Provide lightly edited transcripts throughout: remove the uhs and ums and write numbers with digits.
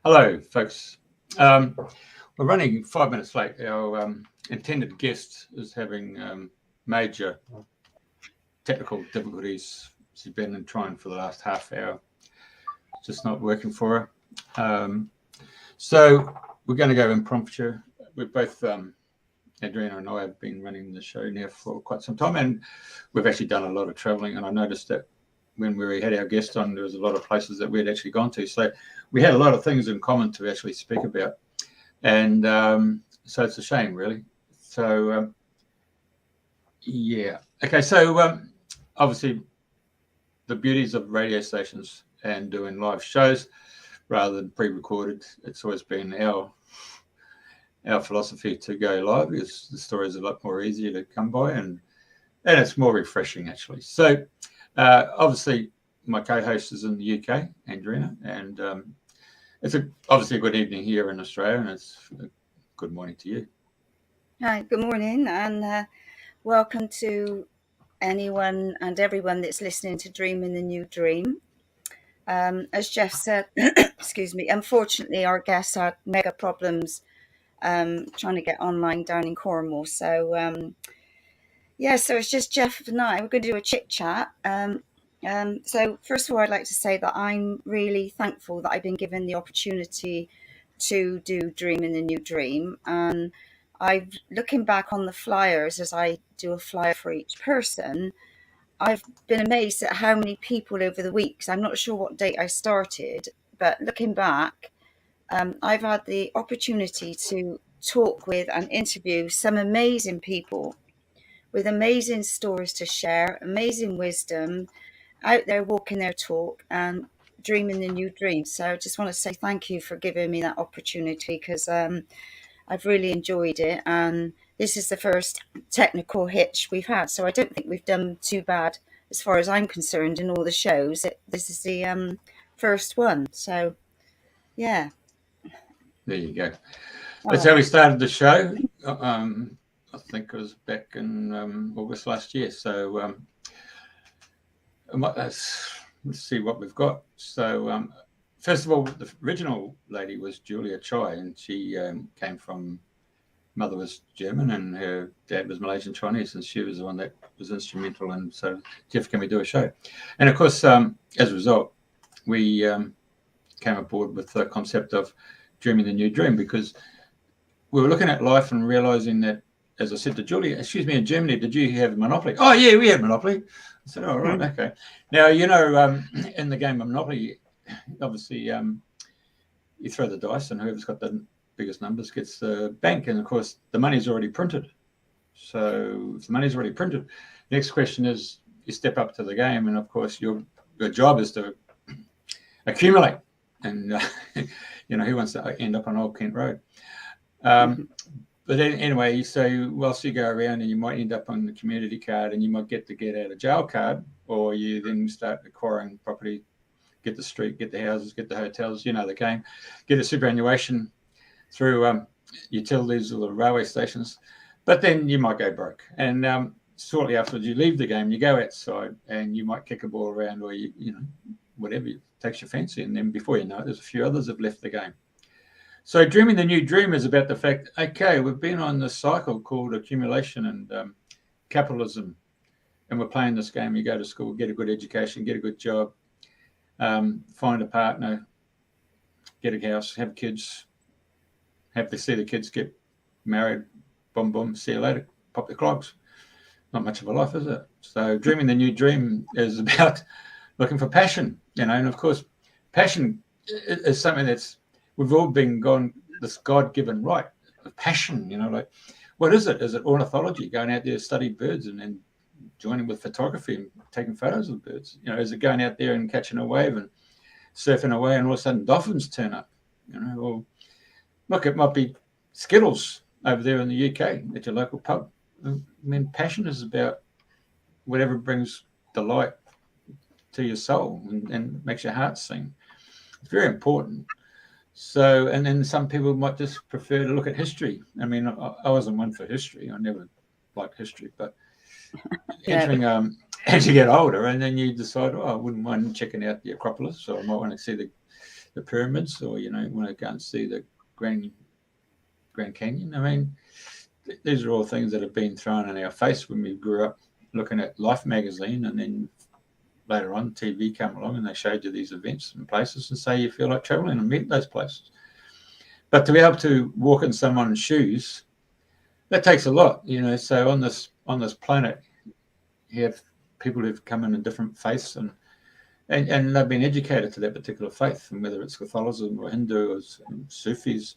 Hello, folks. We're running 5 minutes late. Our intended guest is having major technical difficulties. She's been trying for the last half hour. It's just not working for her. So we're going to go impromptu. We're both, Andrena and I have been running the show now for quite some time, and we've actually done a lot of traveling. And I noticed that when we had our guest on, there was a lot of places that we had actually gone to. So we had a lot of things in common to actually speak about. And so it's a shame, really. So, yeah. Okay, so obviously the beauties of radio stations and doing live shows rather than pre-recorded, it's always been our philosophy to go live because the story is a lot more easier to come by and it's more refreshing, actually. So obviously my co-host is in the UK, Andrena, and it's obviously a good evening here in Australia, and it's a good morning to you. Hi, good morning, and welcome to anyone and everyone that's listening to Dreaming the New Dream. As Jeff said, excuse me, unfortunately our guest had mega problems trying to get online down in Cornwall. So so it's just Jeff and I. We're going to do a chit chat. So first of all, I'd like to say that I'm really thankful that I've been given the opportunity to do Dreaming the New Dream. And I've looking back on the flyers as I do a flyer for each person, I've been amazed at how many people over the weeks. I'm not sure what date I started, but looking back, I've had the opportunity to talk with and interview some amazing people with amazing stories to share, amazing wisdom, out there walking their talk and dreaming the new dream. So I just want to say thank you for giving me that opportunity because I've really enjoyed it. And this is the first technical hitch we've had. So I don't think we've done too bad as far as I'm concerned in all the shows. This is the first one. So, yeah. There you go. That's how we started the show. I think it was back in August last year. So let's see what we've got. So first of all, the original lady was Julia Choi, and she came from, mother was German and her dad was Malaysian Chinese, and she was the one that was instrumental. And so, Jeff, can we do a show? And of course, as a result, we came aboard with the concept of dreaming the new dream, because we were looking at life and realizing that, as I said to Julia, excuse me, in Germany, did you have Monopoly? Oh, yeah, we had Monopoly. I said, oh, right, okay. Now, you know, in the game of Monopoly, obviously, you throw the dice and whoever's got the biggest numbers gets the bank. And, of course, the money's already printed. So if the money's already printed, the next question is you step up to the game. And, of course, your job is to accumulate. And, you know, who wants to end up on Old Kent Road? But then, anyway, so whilst you go around and you might end up on the community card and you might get the get out of jail card, or you then start acquiring property, get the street, get the houses, get the hotels, you know the game, get a superannuation through utilities or the railway stations. But then you might go broke. And shortly afterwards, you leave the game, you go outside and you might kick a ball around, or, you know, whatever takes your fancy. And then before you know it, there's a few others have left the game. So dreaming the new dream is about the fact, okay, we've been on this cycle called accumulation and capitalism, and we're playing this game. You go to school, get a good education, get a good job, find a partner, get a house, have kids, have to see the kids get married, boom, boom, see you later, pop the clogs. Not much of a life, is it? So dreaming the new dream is about looking for passion, you know, and of course, passion is something that's, we've all been gone this God-given right of passion, you know, like, what is it? Is it ornithology, going out there to study birds and then joining with photography and taking photos of birds? You know, is it going out there and catching a wave and surfing away and all of a sudden dolphins turn up? You know, or look, it might be Skittles over there in the UK at your local pub. I mean, passion is about whatever brings delight to your soul and makes your heart sing. It's very important. So, and then some people might just prefer to look at history. I mean, I wasn't one for history. I never liked history, but entering as you get older, and then you decide, oh, I wouldn't mind checking out the Acropolis, so I might want to see the pyramids, or you want to go and see the Grand Canyon. I mean, these are all things that have been thrown in our face when we grew up looking at Life magazine, and then later on TV came along and they showed you these events and places and say you feel like traveling and meet those places. But to be able to walk in someone's shoes, that takes a lot, So on this planet, you have people who've come in different faiths, and they've been educated to that particular faith, and whether it's Catholicism or Hindu or Sufis.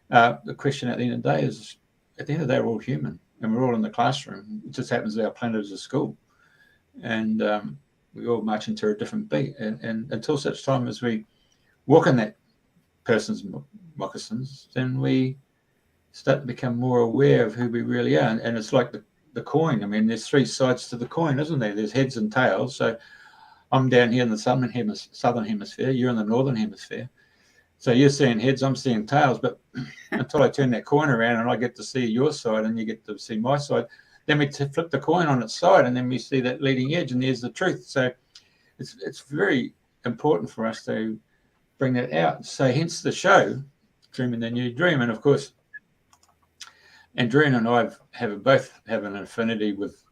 The question at the end of the day is, at the end of the day, we're all human, and we're all in the classroom. It just happens that our planet is a school, and we all march into a different beat. And until such time as we walk in that person's moccasins, then we start to become more aware of who we really are. And it's like the coin. I mean, there's three sides to the coin, isn't there? There's heads and tails. So I'm down here in the southern hemisphere. You're in the northern hemisphere. So you're seeing heads, I'm seeing tails. But until I turn that coin around and I get to see your side and you get to see my side, then we flip the coin on its side, and then we see that leading edge, and there's the truth. So it's very important for us to bring that out. So hence the show, Dreaming the New Dream. And of course, Andrena and I both have an affinity with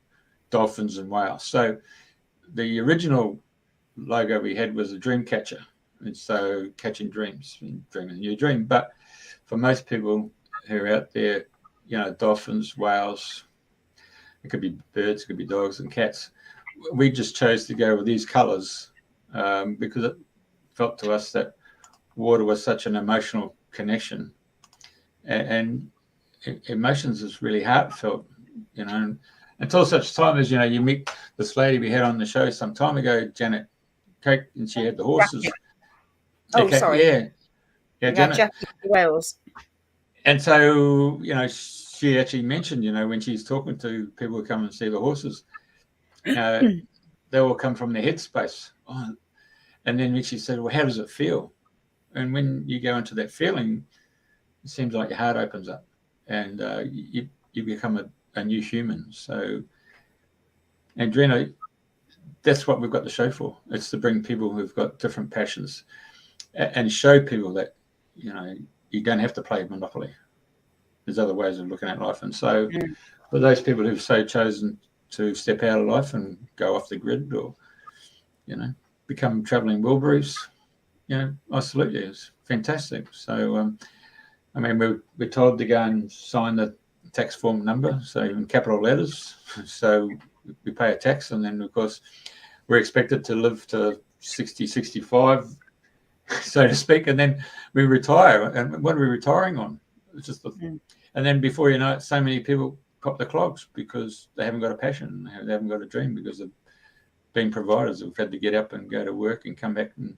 dolphins and whales. So the original logo we had was a dream catcher, and so catching dreams and dreaming a new dream. But for most people who are out there, dolphins, whales, it could be birds, it could be dogs and cats. We just chose to go with these colors because it felt to us that water was such an emotional connection, and emotions is really heartfelt, until such time as you meet this lady we had on the show some time ago, Janet Coke, and she had the horses. Oh, sorry. Yeah, Janet. Wales. And so she actually mentioned, when she's talking to people who come and see the horses, they all come from their headspace. Oh, and then when she said, well, how does it feel? And when you go into that feeling, it seems like your heart opens up, and you become a new human. So, Andrena, that's what we've got the show for. It's to bring people who've got different passions and show people that, you don't have to play Monopoly. There's other ways of looking at life. And so for those people who've chosen to step out of life and go off the grid, or, become traveling Wilburys, I salute you. It's fantastic. So, we're told to go and sign the tax form number, so in capital letters. So we pay a tax, and then, of course, we're expected to live to 60, 65, so to speak, and then we retire. And what are we retiring on? It's just and then before you know it, so many people cop the clogs because they haven't got a passion, they haven't got a dream, because of being providers who've had to get up and go to work and come back. And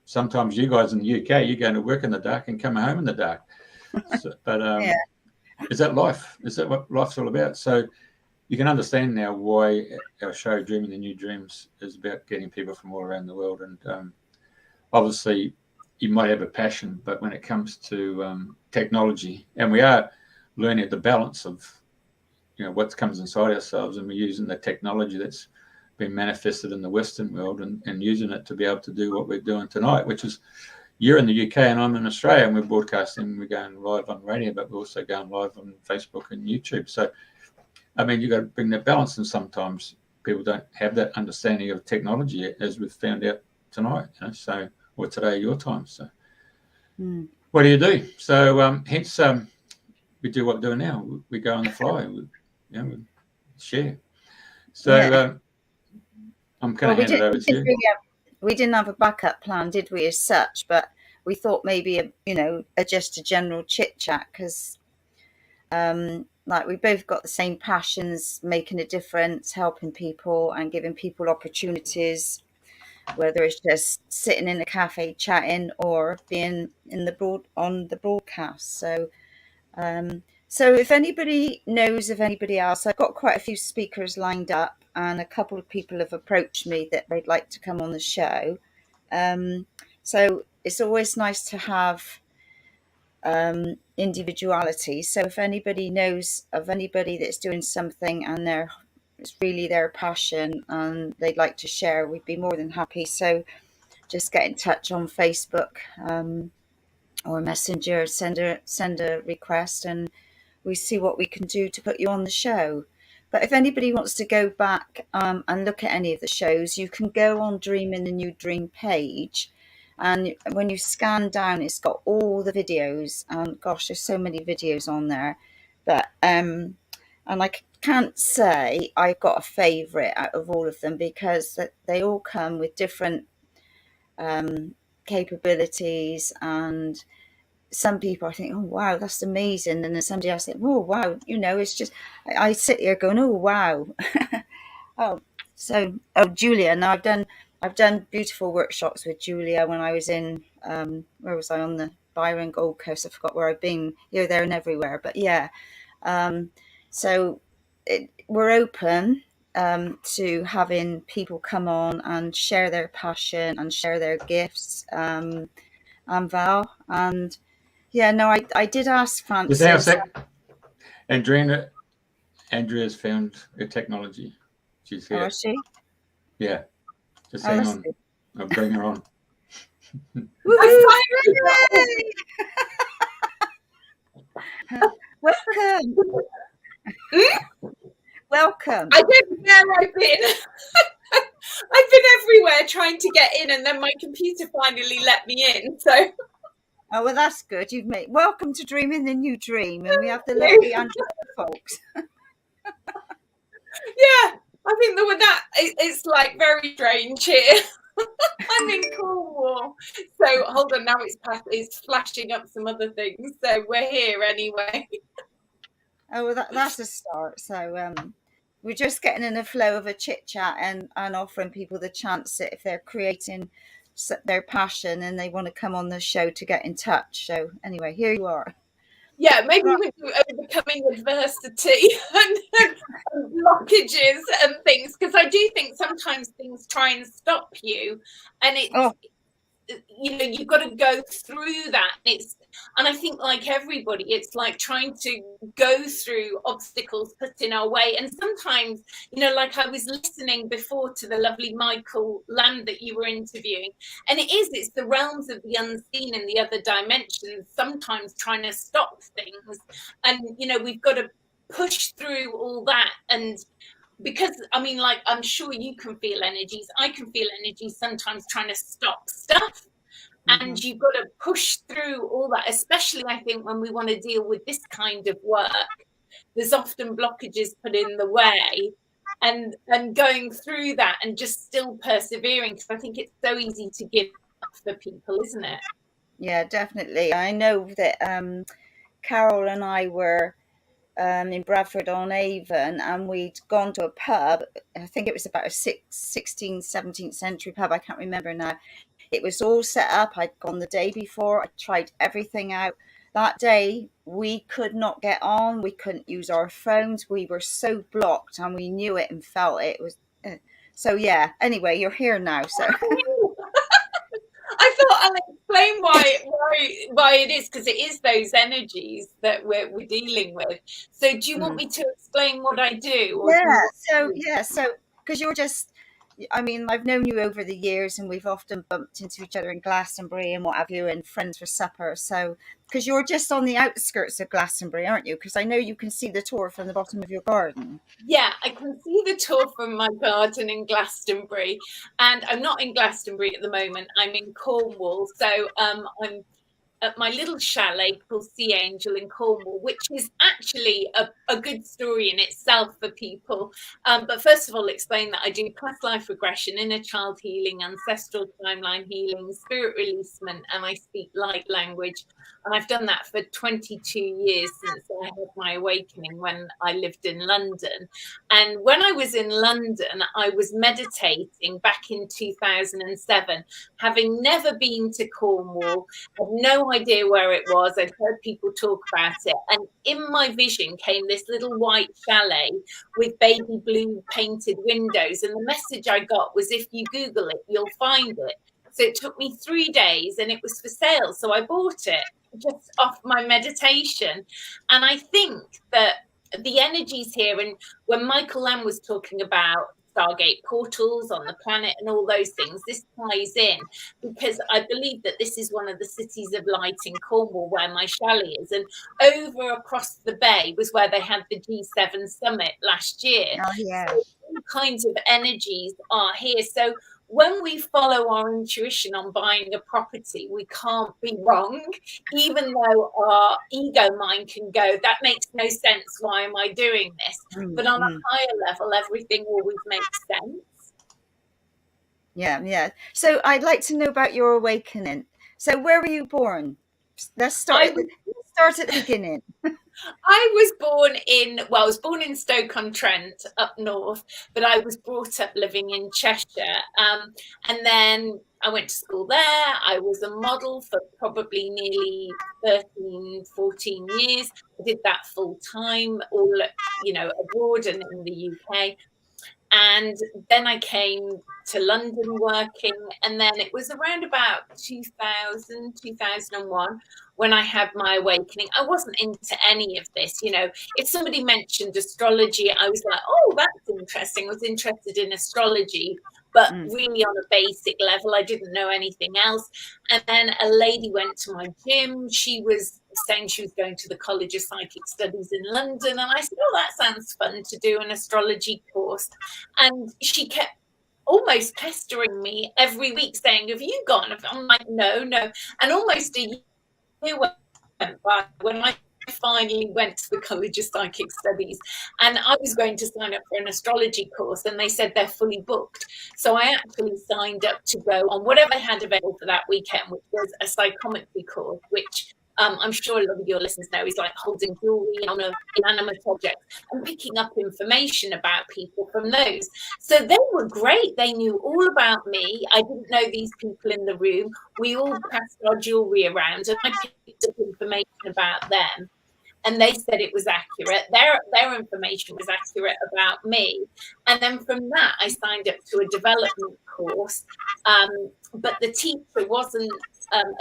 sometimes you guys in the UK, you're going to work in the dark and come home in the dark. So, but is that life? Is that what life's all about? So you can understand now why our show, Dreaming the New Dreams, is about getting people from all around the world. And obviously, you might have a passion, but when it comes to technology, and we are learning the balance of, what comes inside ourselves, and we're using the technology that's been manifested in the Western world and using it to be able to do what we're doing tonight, which is, you're in the UK and I'm in Australia, and we're broadcasting, we're going live on radio, but we're also going live on Facebook and YouTube. So, you've got to bring that balance, and sometimes people don't have that understanding of technology, as we've found out tonight, so, or today, your time. So what do you do? So hence we do what we're doing now. We go on the fly, we share. So I'm going to hand it over to you. We didn't have a backup plan, did we, as such? But we thought maybe, just a general chit chat, because we both got the same passions, making a difference, helping people and giving people opportunities, whether it's just sitting in a cafe chatting or being on the broadcast. So if anybody knows of anybody else, I've got quite a few speakers lined up, and a couple of people have approached me that they'd like to come on the show. So it's always nice to have individuality. So if anybody knows of anybody that's doing something and it's really their passion and they'd like to share, we'd be more than happy. So just get in touch on Facebook or Messenger, send a request, and we see what we can do to put you on the show. But if anybody wants to go back and look at any of the shows, you can go on Dream in the New Dream page. And when you scan down, it's got all the videos. Gosh, there's so many videos on there. But and I can't say I've got a favourite out of all of them, because they all come with different capabilities, and some people I think, oh wow, that's amazing, and then somebody else think, oh wow, it's just I sit here going, oh wow. Julia. Now I've done beautiful workshops with Julia when I was in where was I, on the Byron Gold Coast? I forgot where I've been, here, there, and everywhere. But yeah, so we're open to having people come on and share their passion and share their gifts, and Val. And yeah, no, I did ask Francis. Andrea's found her technology. She's here. Oh, is she? Yeah. Just hang on. I'll bring her on. Welcome. Welcome. I don't know where I've been. I've been everywhere trying to get in, and then my computer finally let me in. So. Oh, well, that's good. Welcome to Dream in the New Dream, and we have the lovely Andrea Foulkes. Yeah, I think it's like very strange here. I'm in Cornwall. So hold on, now it's flashing up some other things. So we're here anyway. Oh, well, that's a start. So we're just getting in a flow of a chit chat and offering people the chance that if they're creating their passion and they want to come on the show, to get in touch. So anyway, here you are. Yeah, maybe we do overcoming adversity and blockages and things, because I do think sometimes things try and stop you, and it's you've got to go through that. And I think, like everybody, it's like trying to go through obstacles put in our way. And sometimes, like I was listening before to the lovely Michael Land that you were interviewing, and it's the realms of the unseen and the other dimensions sometimes trying to stop things. And we've got to push through all that. And because like, I'm sure you can feel energies, I can feel energies sometimes trying to stop stuff. And you've got to push through all that, especially I think when we want to deal with this kind of work. There's often blockages put in the way, and going through that and just still persevering, because I think it's so easy to give up for people, isn't it? Yeah, definitely. I know that Carol and I were in Bradford-on-Avon, and we'd gone to a pub. I think it was about a 16th, 17th century pub. I can't remember now. It was all set up. I'd gone the day before. I tried everything out. That day, we could not get on. We couldn't use our phones. We were so blocked, and we knew it and felt it. It was so yeah. Anyway, you're here now. So I thought I'll explain why it is, because it is those energies that we're dealing with. So do you want me to explain what I do? Or So because you're just, I've known you over the years, and we've often bumped into each other in Glastonbury and what have you, and friends for supper. So because you're just on the outskirts of Glastonbury, aren't you? Because I know you can see the tour from the bottom of your garden. Yeah, I can see the tour from my garden in Glastonbury, and I'm not in Glastonbury at the moment. I'm in Cornwall. So I'm at my little chalet called Sea Angel in Cornwall, which is actually a good story in itself for people. But first of all, explain that I do past life regression, inner child healing, ancestral timeline healing, spirit releasement, and I speak light language. And I've done that for 22 years since I had my awakening when I lived in London. And when I was in London, I was meditating back in 2007, having never been to Cornwall, had no idea where it was. I'd heard people talk about it. And in my vision came this little white chalet with baby blue painted windows. And the message I got was, if you Google it, you'll find it. So it took me 3 days, and it was for sale. So I bought it just off my meditation. And I think that the energies here, and when Michael Lamb was talking about Stargate portals on the planet and all those things. This ties in because I believe that this is one of the cities of light in Cornwall where my chalet is, and over across the bay was where they had the G7 summit last year. Oh, yeah. So all kinds of energies are here. So when we follow our intuition on buying a property, we can't be wrong, even though our ego mind can go, that makes no sense. Why am I doing this? But on a higher level, everything always makes sense. Yeah. So I'd like to know about your awakening. So where were you born? Let's start at the beginning. I was born in Stoke-on-Trent up north, but I was brought up living in Cheshire. And then I went to school there. I was a model for probably nearly 13, 14 years. I did that full time, all, abroad and in the UK. And then I came to London working, and then it was around about 2000, 2001 when I had my awakening. I wasn't into any of this. If somebody mentioned astrology, I was like, oh, that's interesting. I was interested in astrology, but really on a basic level, I didn't know anything else. And then a lady went to my gym. She was saying she was going to the College of Psychic Studies in London. And I said, oh, that sounds fun to do an astrology course. And she kept almost pestering me every week saying, have you gone? I'm like, no. And almost a year went by when I finally went to the College of Psychic Studies, and I was going to sign up for an astrology course, and they said they're fully booked. So I actually signed up to go on whatever they had available for that weekend, which was a psychometry course, which I'm sure a lot of your listeners know is like holding jewelry on an inanimate object and picking up information about people from those. So they were great. They knew all about me. I didn't know these people in the room. We all passed our jewelry around, and I picked up information about them. And they said it was accurate. Their information was accurate about me. And then from that, I signed up to a development course. But the teacher wasn't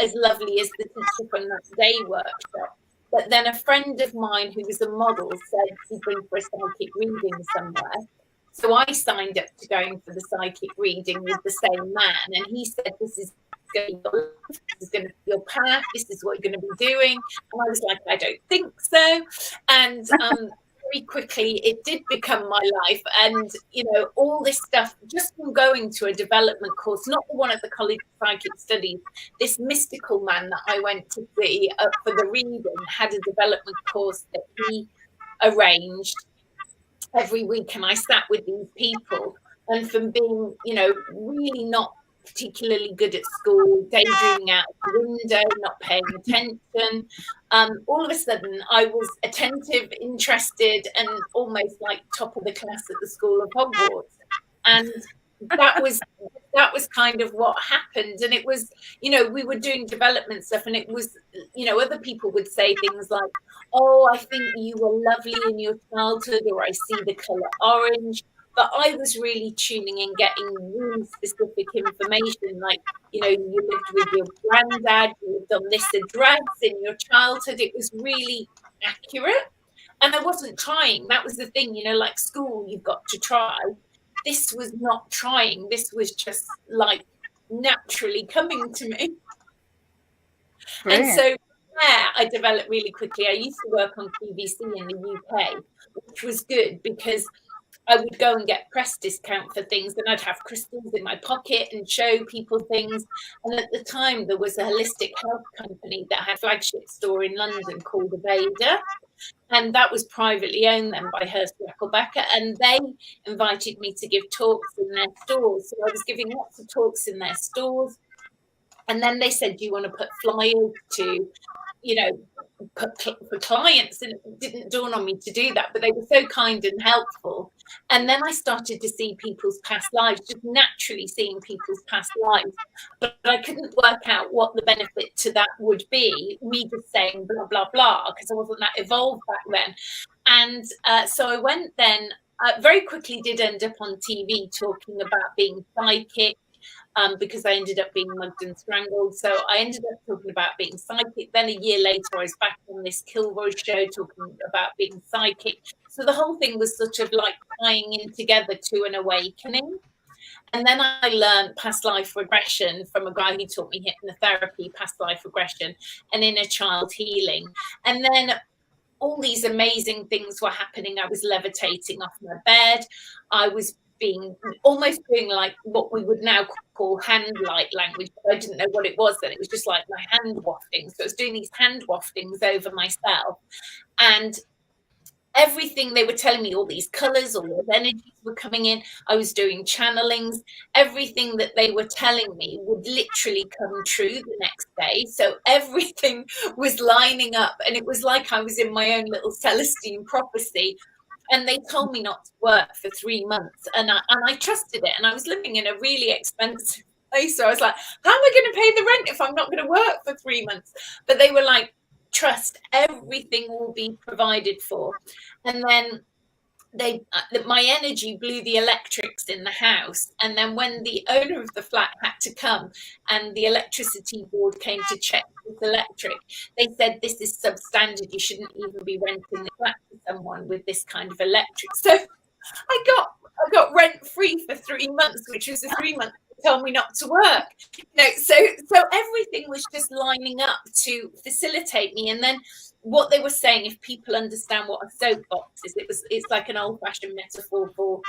as lovely as the teacher from that day workshop. But then a friend of mine who was a model said he'd been for a psychic reading somewhere. So I signed up to going for the psychic reading with the same man. And he said, this is going to be your path, this is what you're going to be doing. And I was like, I don't think so. And very quickly it did become my life. And all this stuff just from going to a development course, not the one at the College of Psychic Studies. This mystical man that I went to see for the reading had a development course that he arranged every week, and I sat with these people, and from being really not particularly good at school, daydreaming out the window, not paying attention, all of a sudden I was attentive, interested, and almost like top of the class at the School of Hogwarts. And that was kind of what happened. And it was, we were doing development stuff, and it was, other people would say things like, oh, I think you were lovely in your childhood, or I see the color orange. But I was really tuning in, getting really specific information, like, you lived with your granddad, you lived on this address in your childhood. It was really accurate. And I wasn't trying. That was the thing, like school, you've got to try. This was not trying. This was just like naturally coming to me. Brilliant. And so I developed really quickly. I used to work on QVC in the UK, which was good because I would go and get press discount for things, and I'd have crystals in my pocket and show people things. And at the time, there was a holistic health company that had a flagship store in London called Aveda. And that was privately owned then by Hurst Reckelbecker. And they invited me to give talks in their stores. So I was giving lots of talks in their stores. And then they said, do you want to put flyers to, for clients? And it didn't dawn on me to do that, but they were so kind and helpful. And then I started to see people's past lives, just naturally seeing people's past lives. But I couldn't work out what the benefit to that would be, me just saying blah, blah, blah, because I wasn't that evolved back then. And so I went then, very quickly did end up on TV talking about being psychic. because I ended up being mugged and strangled. So I ended up talking about being psychic. Then a year later, I was back on this Kilroy show talking about being psychic. So the whole thing was sort of like tying in together to an awakening. And then I learned past life regression from a guy who taught me hypnotherapy, past life regression, and inner child healing. And then all these amazing things were happening. I was levitating off my bed. I was almost doing like what we would now call hand light language, but I didn't know what it was then. It was just like my hand wafting. So I was doing these hand waftings over myself, and everything they were telling me, all these colors, all those energies were coming in. I was doing channelings. Everything that they were telling me would literally come true the next day. So everything was lining up, and it was like I was in my own little Celestine prophecy. And they told me not to work for 3 months, and I trusted it. And I was living in a really expensive place, so I was like, how am I going to pay the rent if I'm not going to work for 3 months? But they were like, trust, everything will be provided for. And then my energy blew the electrics in the house. And then when the owner of the flat had to come and the electricity board came to check this electric, they said, this is substandard. You shouldn't even be renting the flat to someone with this kind of electric. So I got rent free for 3 months, which was the 3 months they told me not to work. So everything was just lining up to facilitate me. And then what they were saying, if people understand what a soapbox is, it's like an old-fashioned metaphor for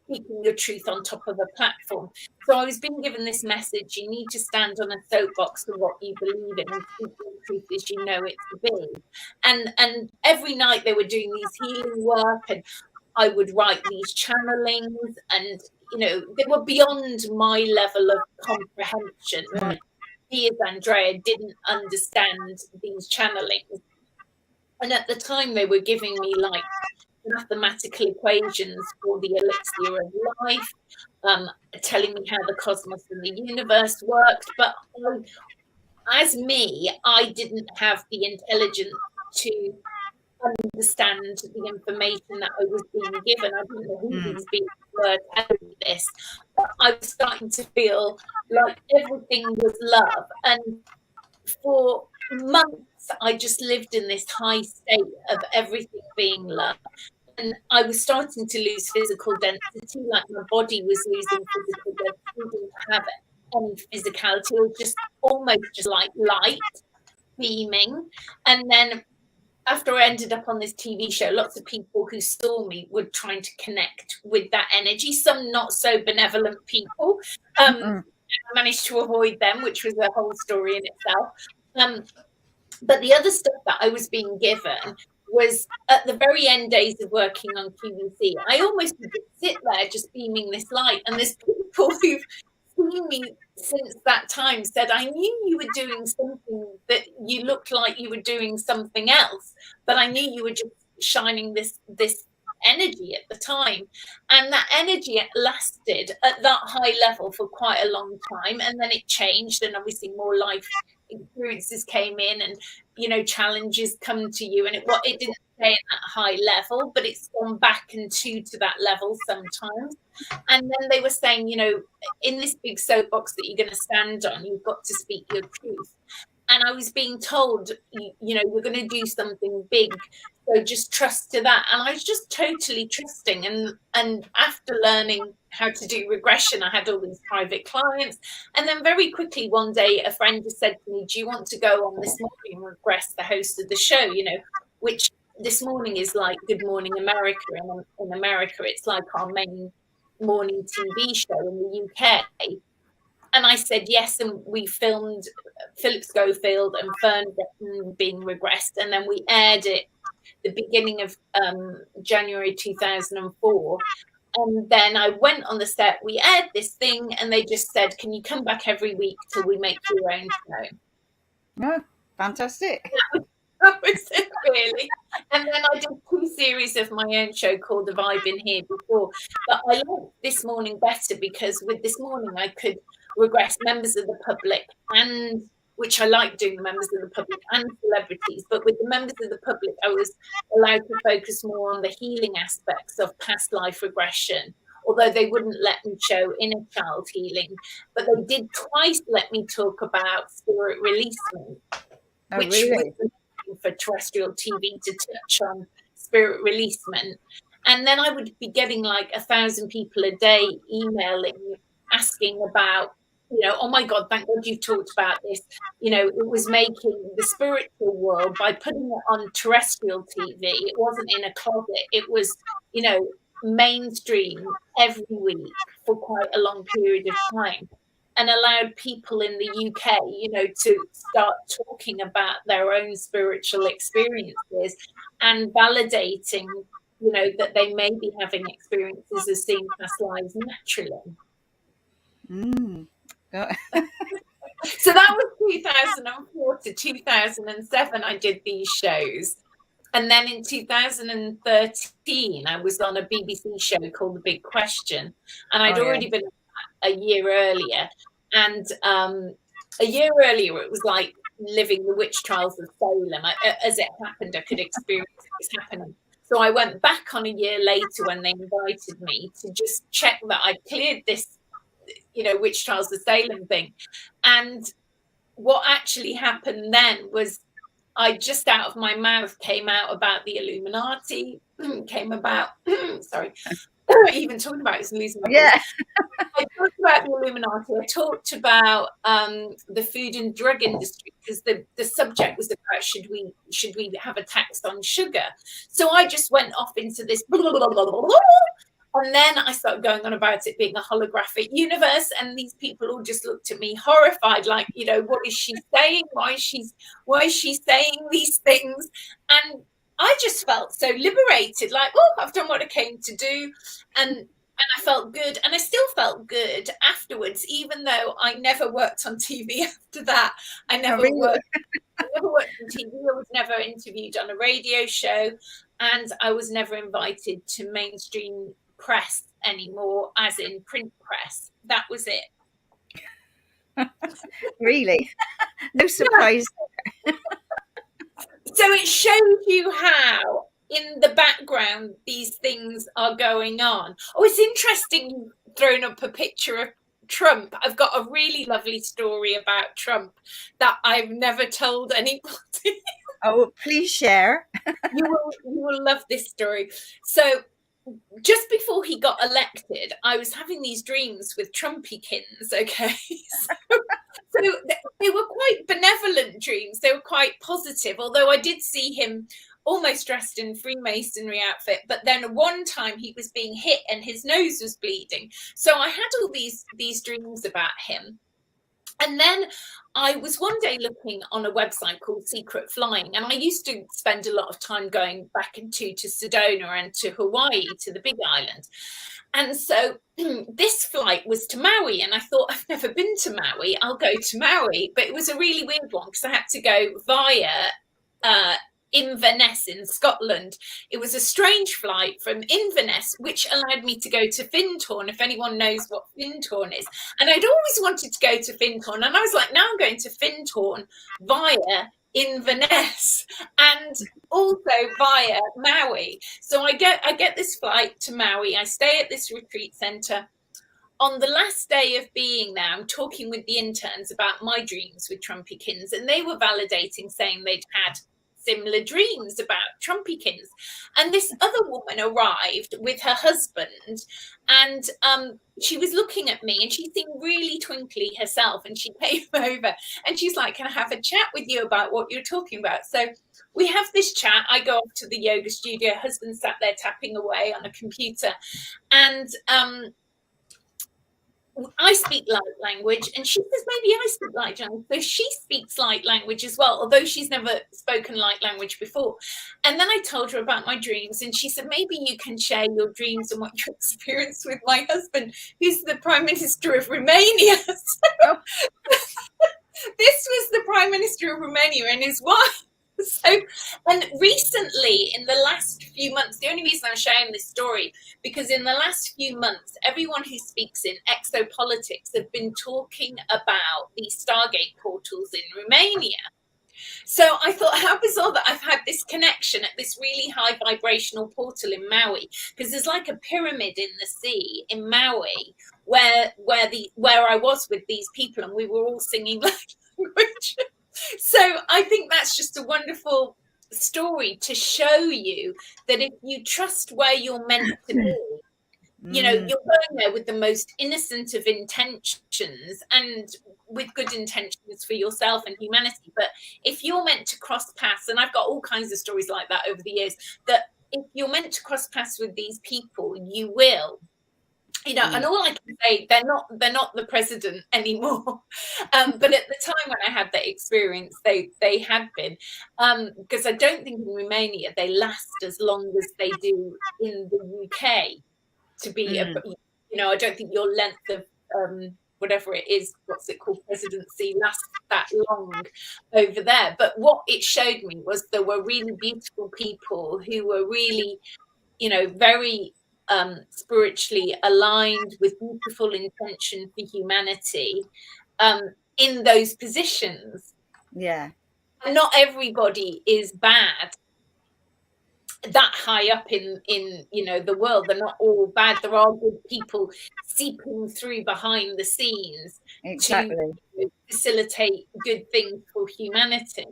speaking your truth on top of a platform. So I was being given this message: you need to stand on a soapbox for what you believe in and speak your truth as you know it to be. And every night they were doing these healing work, and I would write these channelings, and they were beyond my level of comprehension. Me as Andrea didn't understand these channelings. And at the time, they were giving me like mathematical equations for the elixir of life, telling me how the cosmos and the universe worked. But as me, I didn't have the intelligence to understand the information that I was being given. I didn't know who these beings were telling me this. But I was starting to feel like everything was love. And for months, I just lived in this high state of everything being love. And I was starting to lose physical density, like my body was losing physical density, didn't have any physicality. It was just almost just like light beaming. And then after I ended up on this TV show, lots of people who saw me were trying to connect with that energy, some not so benevolent people. I managed to avoid them, which was a whole story in itself. But the other stuff that I was being given was at the very end days of working on QVC. I almost would sit there just beaming this light, and there's people who've seen me since that time said, I knew you were doing something, that you looked like you were doing something else, but I knew you were just shining this energy at the time. And that energy lasted at that high level for quite a long time, and then it changed, and obviously more life experiences came in, and challenges come to you, and it didn't stay at that high level, but it's gone back into to that level sometimes. And then they were saying, in this big soapbox that you're going to stand on, you've got to speak your truth. And I was being told, you're going to do something big, so just trust to that. And I was just totally trusting. And after learning how to do regression, I had all these private clients. And then very quickly one day, a friend just said to me, do you want to go on This Morning and regress, the host of the show, which This Morning is like Good Morning America. And in America, it's like our main morning TV show in the UK. And I said yes, and we filmed Philip Schofield and Fern being regressed, and then we aired it the beginning of January 2004. And then I went on the set, we aired this thing, and they just said, can you come back every week till we make your own show? Yeah, fantastic. That was it, really. And then I did 2 series of my own show called Have I Been Here Before? But I liked This Morning better, because with This Morning I could regress members of the public, and which I like doing, the members of the public and celebrities. But with the members of the public, I was allowed to focus more on the healing aspects of past life regression, or although they wouldn't let me show inner child healing, but they did twice let me talk about spirit releasement, which really? was for terrestrial TV to touch on spirit releasement. And then I would be getting like 1,000 people a day emailing, asking about, oh my God, thank God you've talked about this. It was making the spiritual world by putting it on terrestrial TV. It wasn't in a closet. It was, mainstream every week for quite a long period of time, and allowed people in the UK, to start talking about their own spiritual experiences and validating, that they may be having experiences of seeing past lives naturally. So that was 2004 to 2007. I did these shows. And then in 2013, I was on a BBC show called The Big Question. And I'd already been a year earlier. And a year earlier, it was like living the witch trials of Salem. As it happened, I could experience it was happening. So I went back on a year later when they invited me to just check that I'd cleared this, witch trials of Salem thing. And what actually happened then was, I just out of my mouth came out about the Illuminati, came about, sorry, even talking about it is losing my voice. I talked about the Illuminati. I talked about the food and drug industry, because the subject was about should we have a tax on sugar. So I just went off into this blah, blah, blah, blah, blah. And then I started going on about it being a holographic universe, and these people all just looked at me horrified, like, what is she saying? Why is she saying these things? And I just felt so liberated, like, oh, I've done what I came to do. And I felt good, and I still felt good afterwards, even though I never worked on TV after that. I never worked on TV. I was never interviewed on a radio show, and I was never invited to mainstream press anymore, as in print press. That was it. Really? No surprise. So it shows you how in the background these things are going on. Oh, it's interesting you've thrown up a picture of Trump. I've got a really lovely story about Trump that I've never told anybody. Oh, please share. You will love this story. So just before he got elected, I was having these dreams with Trumpykins, okay? So they were quite benevolent dreams. They were quite positive, although I did see him almost dressed in Freemasonry outfit. But then one time he was being hit and his nose was bleeding. So I had all these dreams about him. And then I was one day looking on a website called Secret Flying, and I used to spend a lot of time going back to Sedona and to Hawaii, to the Big Island. And so this flight was to Maui, and I thought, I've never been to Maui, I'll go to Maui. But it was a really weird one, because I had to go via Inverness in Scotland. It was a strange flight from Inverness, which allowed me to go to Findhorn, if anyone knows what Findhorn is. And I'd always wanted to go to Findhorn, and I was like, now I'm going to Findhorn via Inverness and also via Maui. So I get this flight to Maui. I stay at this retreat center. On the last day of being there, I'm talking with the interns about my dreams with Trumpykins, and they were validating, saying they'd had similar dreams about Trumpykins. And this other woman arrived with her husband, and she was looking at me, and she seemed really twinkly herself, and she came over and she's like, can I have a chat with you about what you're talking about? So we have this chat. I go off to the yoga studio. Husband sat there tapping away on a computer, and I speak light language, and she says maybe I speak light language. So she speaks light language as well, although she's never spoken light language before. And then I told her about my dreams, and she said maybe you can share your dreams and what you experienced with my husband, who's the Prime Minister of Romania. So, this was the Prime Minister of Romania and his wife. So, and recently, in the last few months, the only reason I'm sharing this story, because in the last few months, everyone who speaks in exopolitics have been talking about these Stargate portals in Romania. So I thought, how bizarre that I've had this connection at this really high vibrational portal in Maui, because there's like a pyramid in the sea in Maui where I was with these people, and we were all singing language. So I think that's just a wonderful story to show you that if you trust where you're meant to be, you know, you're going there with the most innocent of intentions and with good intentions for yourself and humanity. But if you're meant to cross paths, and I've got all kinds of stories like that over the years, that if you're meant to cross paths with these people, you will. You know, and all I can say, they're not the president anymore. But at the time when I had that experience, they had been, because I don't think in Romania they last as long as they do in the UK. To be you know, I don't think your length of whatever it is, what's it called, presidency, lasts that long over there. But what it showed me was there were really beautiful people who were really, you know, very spiritually aligned with beautiful intention for humanity in those positions. Yeah. And not everybody is bad that high up in you know the world. They're not all bad. There are good people seeping through behind the scenes to facilitate good things for humanity.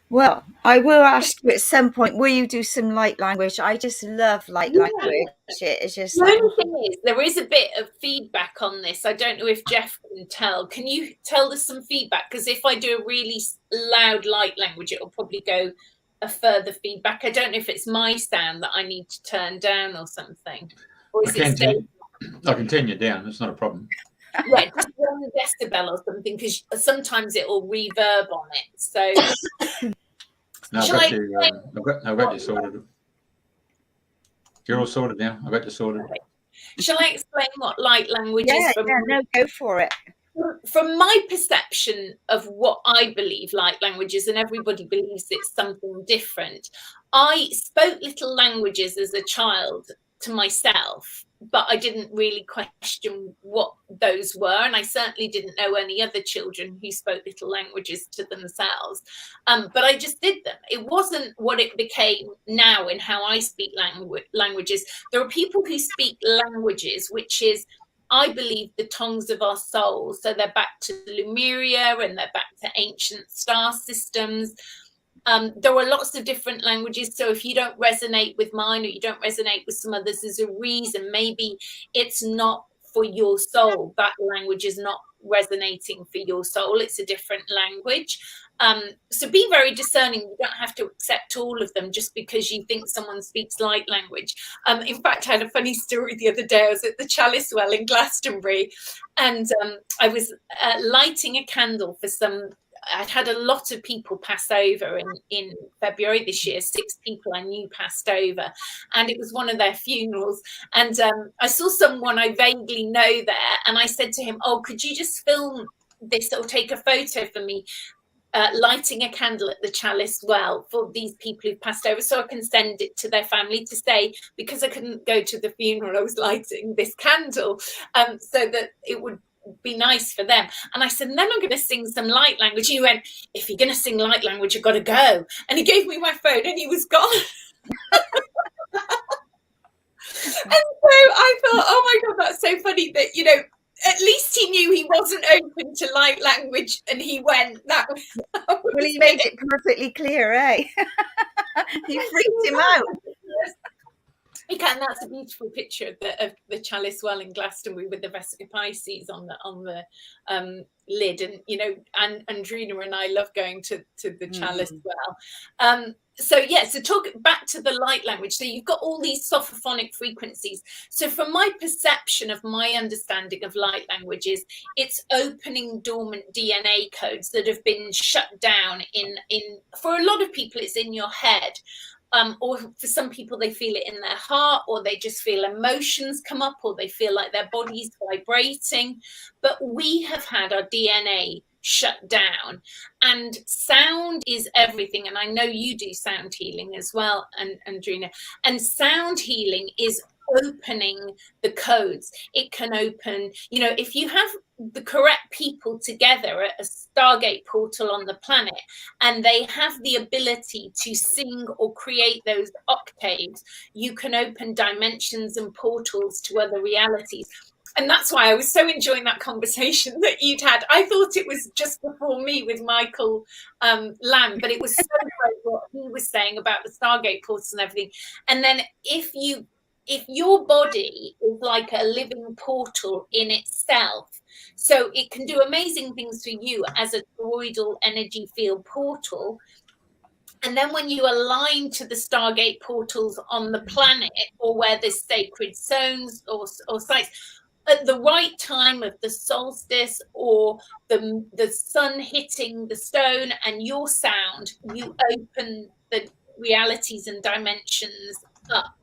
Well, I will ask you at some point, will you do some light language? I just love light language. It's just the only thing is there is a bit of feedback on this. I don't know if Jeff can tell. Can you tell us some feedback? Because if I do a really loud light language, it'll probably go a further feedback. I don't know if it's my sound that I need to turn down or something. Or is it stable? I can turn you down. That's not a problem. Yeah, just 1 decibel or something, because sometimes it will reverb on it. So no, I've got you sorted. You're all sorted now. I've got you sorted. Okay. Shall I explain what light language is? No, go for it. From my perception of what I believe light language is, and everybody believes it's something different. I spoke little languages as a child to myself, but I didn't really question what those were, and I certainly didn't know any other children who spoke little languages to themselves, but I just did them. It wasn't what it became now in how I speak languages. There are people who speak languages which is, I believe, the tongues of our souls. So they're back to Lemuria and they're back to ancient star systems. There are lots of different languages. So if you don't resonate with mine or you don't resonate with some others, there's a reason. Maybe it's not for your soul. That language is not resonating for your soul. It's a different language. So be very discerning. You don't have to accept all of them just because you think someone speaks light language. In fact, I had a funny story the other day. I was at the Chalice Well in Glastonbury, and I was lighting a candle for some. I'd had a lot of people pass over in February this year. 6 people I knew passed over, and it was one of their funerals. And I saw someone I vaguely know there, and I said to him, "Oh, could you just film this or take a photo for me, lighting a candle at the Chalice Well for these people who've passed over, so I can send it to their family to say, because I couldn't go to the funeral, I was lighting this candle, so that it would be nice for them." And I said, and then I'm going to sing some light language. He went, "If you're going to sing light language, you've got to go." And he gave me my phone and he was gone. And so I thought, oh my God, that's so funny that, you know, at least he knew he wasn't open to light language and he went. That well, he made it perfectly clear, eh? You freaked him out. You can. That's a beautiful picture of the Chalice Well in Glastonbury with the Vesica Pisces on the lid, and you know, and Andrena and I love going to the Chalice Well. So yeah, so talk back to the light language. So you've got all these sophophonic frequencies. So from my perception of my understanding of light languages, it's opening dormant DNA codes that have been shut down in for a lot of people, it's in your head. Or for some people, they feel it in their heart, or they just feel emotions come up, or they feel like their body's vibrating. But we have had our DNA shut down, and sound is everything. And I know you do sound healing as well, and Andrena. And sound healing is opening the codes. It can open, you know, if you have the correct people together at a Stargate portal on the planet, and they have the ability to sing or create those octaves, you can open dimensions and portals to other realities. And that's why I was so enjoying that conversation that you'd had. I thought it was just before me with Michael Lamb, but it was so great what he was saying about the Stargate portals and everything. And then if your body is like a living portal in itself, so it can do amazing things for you as a toroidal energy field portal. And then when you align to the Stargate portals on the planet, or where there's sacred zones or sites, at the right time of the solstice or the sun hitting the stone and your sound, you open the realities and dimensions up.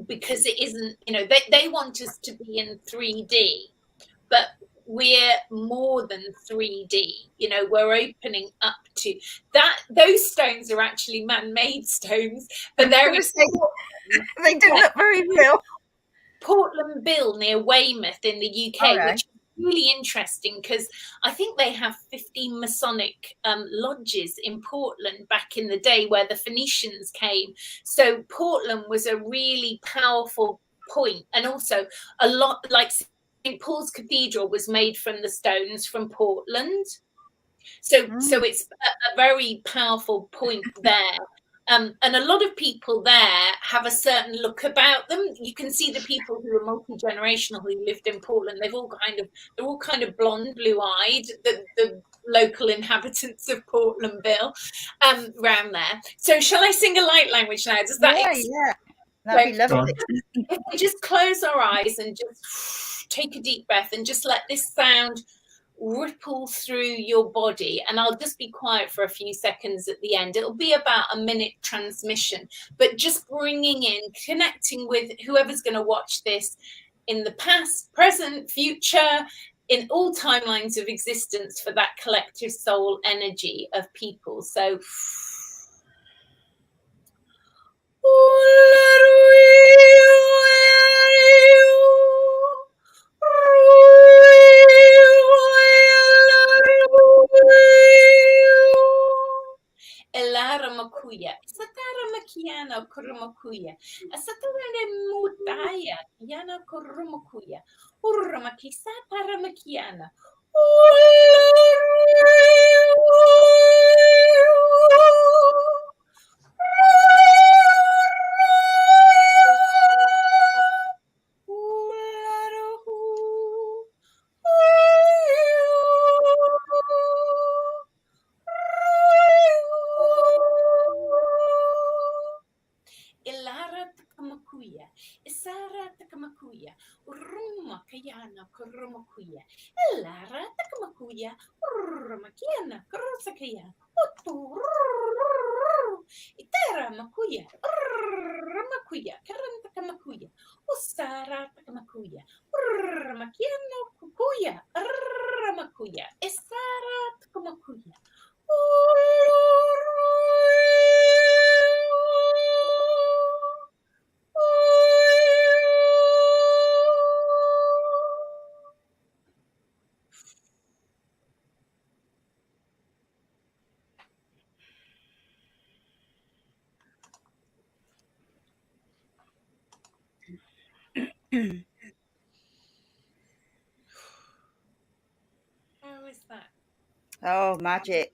Because it isn't, you know, they want us to be in 3D, but we're more than 3D. You know, we're opening up to that. Those stones are actually man-made stones, but they do look very real. Portland Bill near Weymouth in the UK, right. which is really interesting because I think they have 15 Masonic lodges in Portland back in the day where the Phoenicians came. So Portland was a really powerful point, and also a lot like St. Paul's Cathedral was made from the stones from Portland. So it's a very powerful point there. And a lot of people there have a certain look about them. You can see the people who are multi-generational who lived in Portland. They're all kind of blonde, blue-eyed. The local inhabitants of Portlandville, around there. So, shall I sing a light language now? Does that? Yeah, that'd be lovely. If we just close our eyes and just take a deep breath and just let this sound ripple through your body, and I'll just be quiet for a few seconds at the end. It'll be about a minute transmission, but just bringing in, connecting with whoever's going to watch this in the past, present, future, in all timelines of existence for that collective soul energy of people. So Elara makuya, satara makiana kurumakuya, asatara mutaya, yana kurumakuya, urmakisa para makiana. Isara takamakuya, uruma kayana kurumakuya, Elara takamakuya, urumakiana kurusakaya, Itera makuya, urmakuya, karanta kamakuya, Usara takamakuya, urmakiana kukuya, urmakuya, Isara takamakuya. How is that? Oh, magic.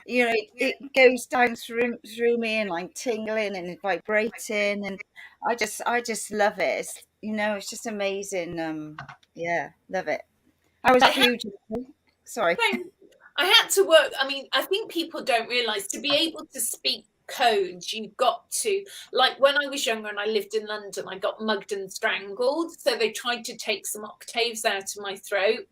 You know, it goes down through me and I'm tingling and vibrating, and I just love it. It's, you know, it's just amazing. Yeah, love it. I was huge. Sorry. I had to work. I mean, I think people don't realize to be able to speak codes, you've got to, like when I was younger and I lived in London, I got mugged and strangled. So they tried to take some octaves out of my throat.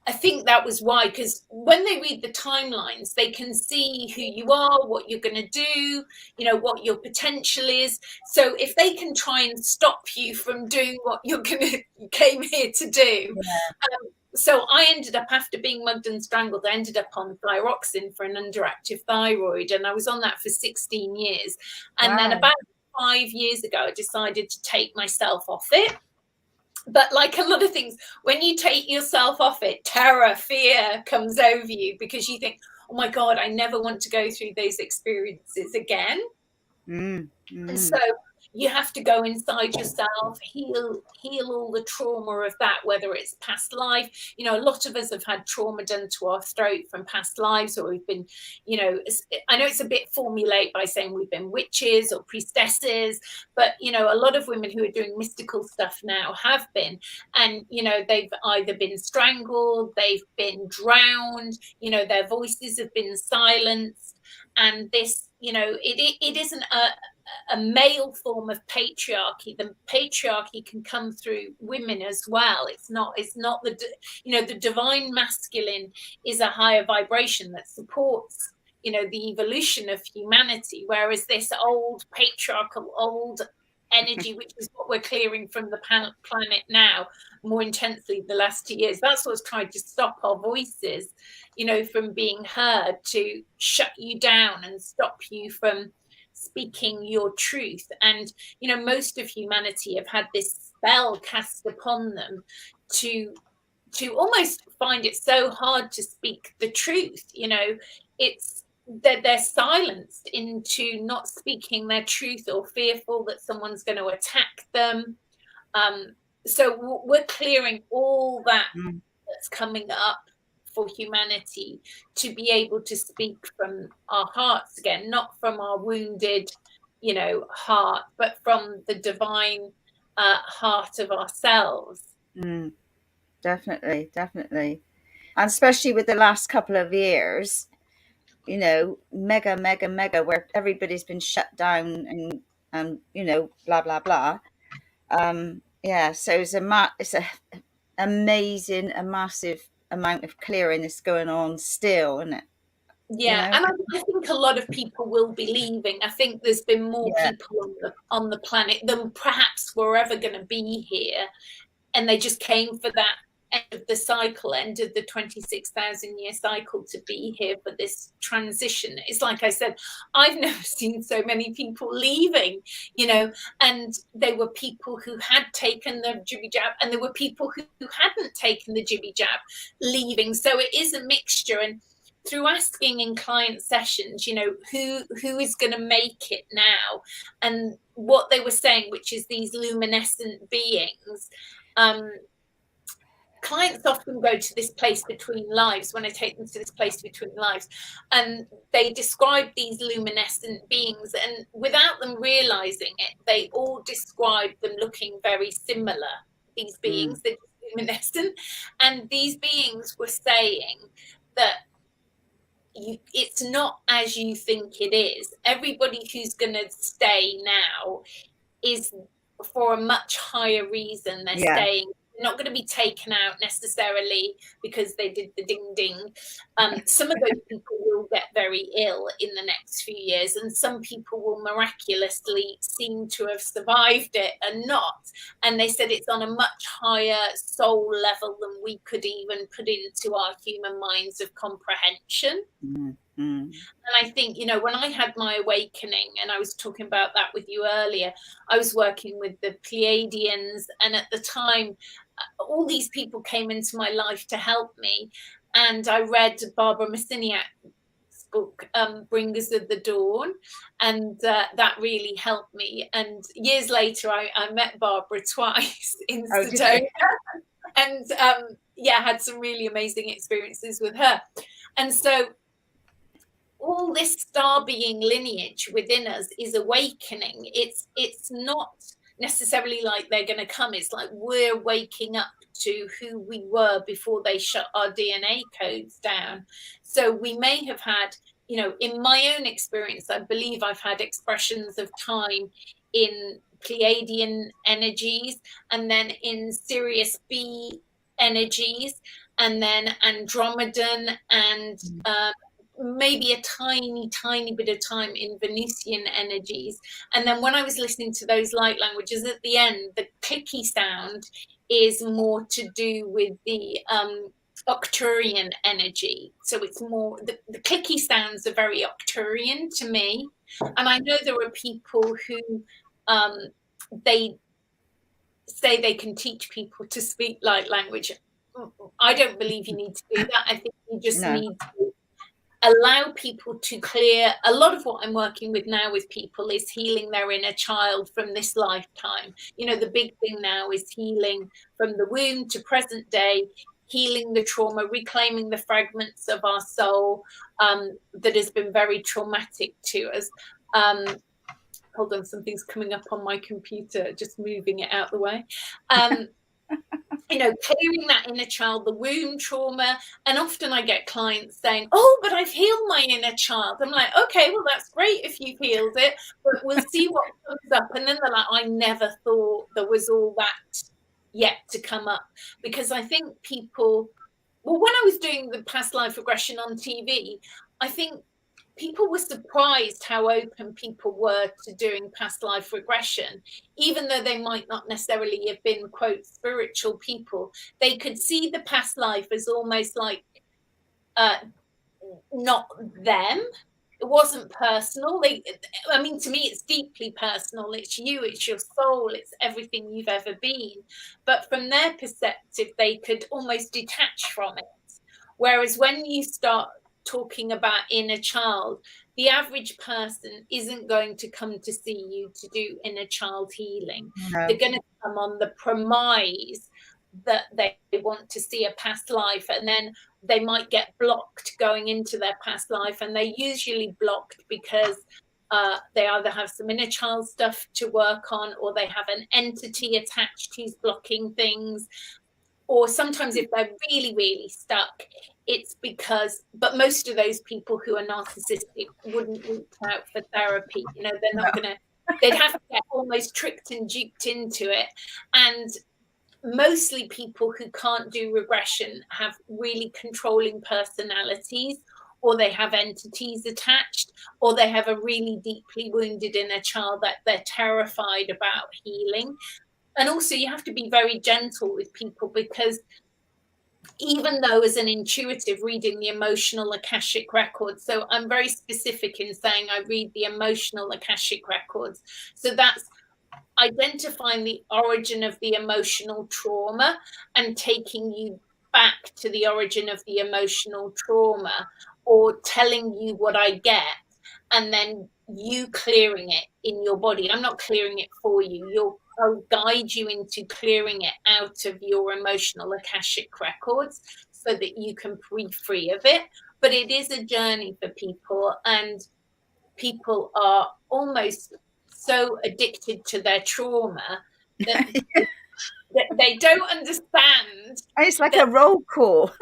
I think that was why, because when they read the timelines, they can see who you are, what you're going to do, you know, what your potential is. So if they can try and stop you from doing what you came here to do. Yeah. So I ended up, after being mugged and strangled, I ended up on thyroxine for an underactive thyroid, and I was on that for 16 years. And then about 5 years ago, I decided to take myself off it. But like a lot of things, when you take yourself off it, terror, fear comes over you, because you think, oh my God, I never want to go through those experiences again. And so you have to go inside yourself, heal all the trauma of that, whether it's past life. You know, a lot of us have had trauma done to our throat from past lives, or we've been, you know, I know it's a bit formulaic by saying we've been witches or priestesses, but, you know, a lot of women who are doing mystical stuff now have been. And, you know, they've either been strangled, they've been drowned, you know, their voices have been silenced. And this, you know, it isn't a male form of patriarchy. The patriarchy can come through women as well. It's not the, you know, the divine masculine is a higher vibration that supports, you know, the evolution of humanity, whereas this old patriarchal, old energy, which is what we're clearing from the planet now more intensely the last 2 years, that's what's tried to stop our voices, you know, from being heard, to shut you down and stop you from speaking your truth. And, you know, most of humanity have had this spell cast upon them to almost find it so hard to speak the truth. You know, it's that they're silenced into not speaking their truth, or fearful that someone's going to attack them. So we're clearing all that that's coming up for humanity, to be able to speak from our hearts again, not from our wounded, you know, heart, but from the divine heart of ourselves. Definitely. And especially with the last couple of years, you know, mega, where everybody's been shut down and you know, blah, blah, blah. Yeah, so it's a amazing, a massive amount of clearing that's going on still, isn't it? Yeah, you know? And I think a lot of people will be leaving. I think there's been more people on the planet than perhaps were ever going to be here, and they just came for that end of the cycle, end of the 26,000 year cycle, to be here for this transition. It's like I said, I've never seen so many people leaving, you know, and they were people who had taken the jibby jab, and there were people who hadn't taken the jibby jab leaving. So it is a mixture. And through asking in client sessions, you know, who is going to make it now, and what they were saying, which is these luminescent beings, clients often go to this place between lives when I take them to this place between lives, and they describe these luminescent beings, and without them realizing it, they all describe them looking very similar. These beings, they're luminescent, and these beings were saying that it's not as you think it is. Everybody who's going to stay now is for a much higher reason. They're staying. They're not going to be taken out necessarily because they did the ding ding. Some of those people will get very ill in the next few years, and some people will miraculously seem to have survived it and not. And they said it's on a much higher soul level than we could even put into our human minds of comprehension. And I think, you know, when I had my awakening, and I was talking about that with you earlier, I was working with the Pleiadians, and at the time, all these people came into my life to help me. And I read Barbara Messiniak's book, Bringers of the Dawn, and that really helped me. And years later, I met Barbara twice in Sedona, and had some really amazing experiences with her. And so all this star being lineage within us is awakening. It's not necessarily like they're going to come. It's like we're waking up to who we were before they shut our DNA codes down. So we may have had, you know, in my own experience, I believe I've had expressions of time in Pleiadian energies, and then in Sirius B energies, and then Andromedan, and maybe a tiny bit of time in Venusian energies. And then when I was listening to those light languages at the end, the clicky sound is more to do with the Arcturian energy. So it's more, the clicky sounds are very Arcturian to me. And I know there are people who they say they can teach people to speak light language. I don't believe you need to do that. I think you just need to allow people to clear. A lot of what I'm working with now with people is healing their inner child from this lifetime. You know, the big thing now is healing from the womb to present day, healing the trauma, reclaiming the fragments of our soul that has been very traumatic to us. Hold on, something's coming up on my computer, just moving it out the way. You know, clearing that inner child, the womb trauma. And often I get clients saying, oh, but I've healed my inner child. I'm like, okay, well, that's great if you've healed it, but we'll see what comes up. And then they're like, I never thought there was all that yet to come up. Because I think people, well, when I was doing the past life regression on TV, I think people were surprised how open people were to doing past life regression, even though they might not necessarily have been, quote, spiritual people. They could see the past life as almost like not them. It wasn't personal. I mean, to me, it's deeply personal. It's you, it's your soul, it's everything you've ever been. But from their perspective, they could almost detach from it. Whereas when you start talking about inner child, the average person isn't going to come to see you to do inner child healing. No. They're going to come on the premise that they want to see a past life, and then they might get blocked going into their past life, and they're usually blocked because they either have some inner child stuff to work on, or they have an entity attached who's blocking things. Or sometimes if they're really, really stuck, it's because, but most of those people who are narcissistic wouldn't reach out for therapy. You know, they're not going to, they'd have to get almost tricked and duped into it. And mostly people who can't do regression have really controlling personalities, or they have entities attached, or they have a really deeply wounded inner child that they're terrified about healing. And also you have to be very gentle with people, because even though as an intuitive reading the emotional Akashic records, so I'm very specific in saying I read the emotional Akashic records. So that's identifying the origin of the emotional trauma and taking you back to the origin of the emotional trauma, or telling you what I get, and then you clearing it in your body. I'm not clearing it for you. I'll guide you into clearing it out of your emotional Akashic records so that you can be free of it. But it is a journey for people, and people are almost so addicted to their trauma that they don't understand. It's like a roll call.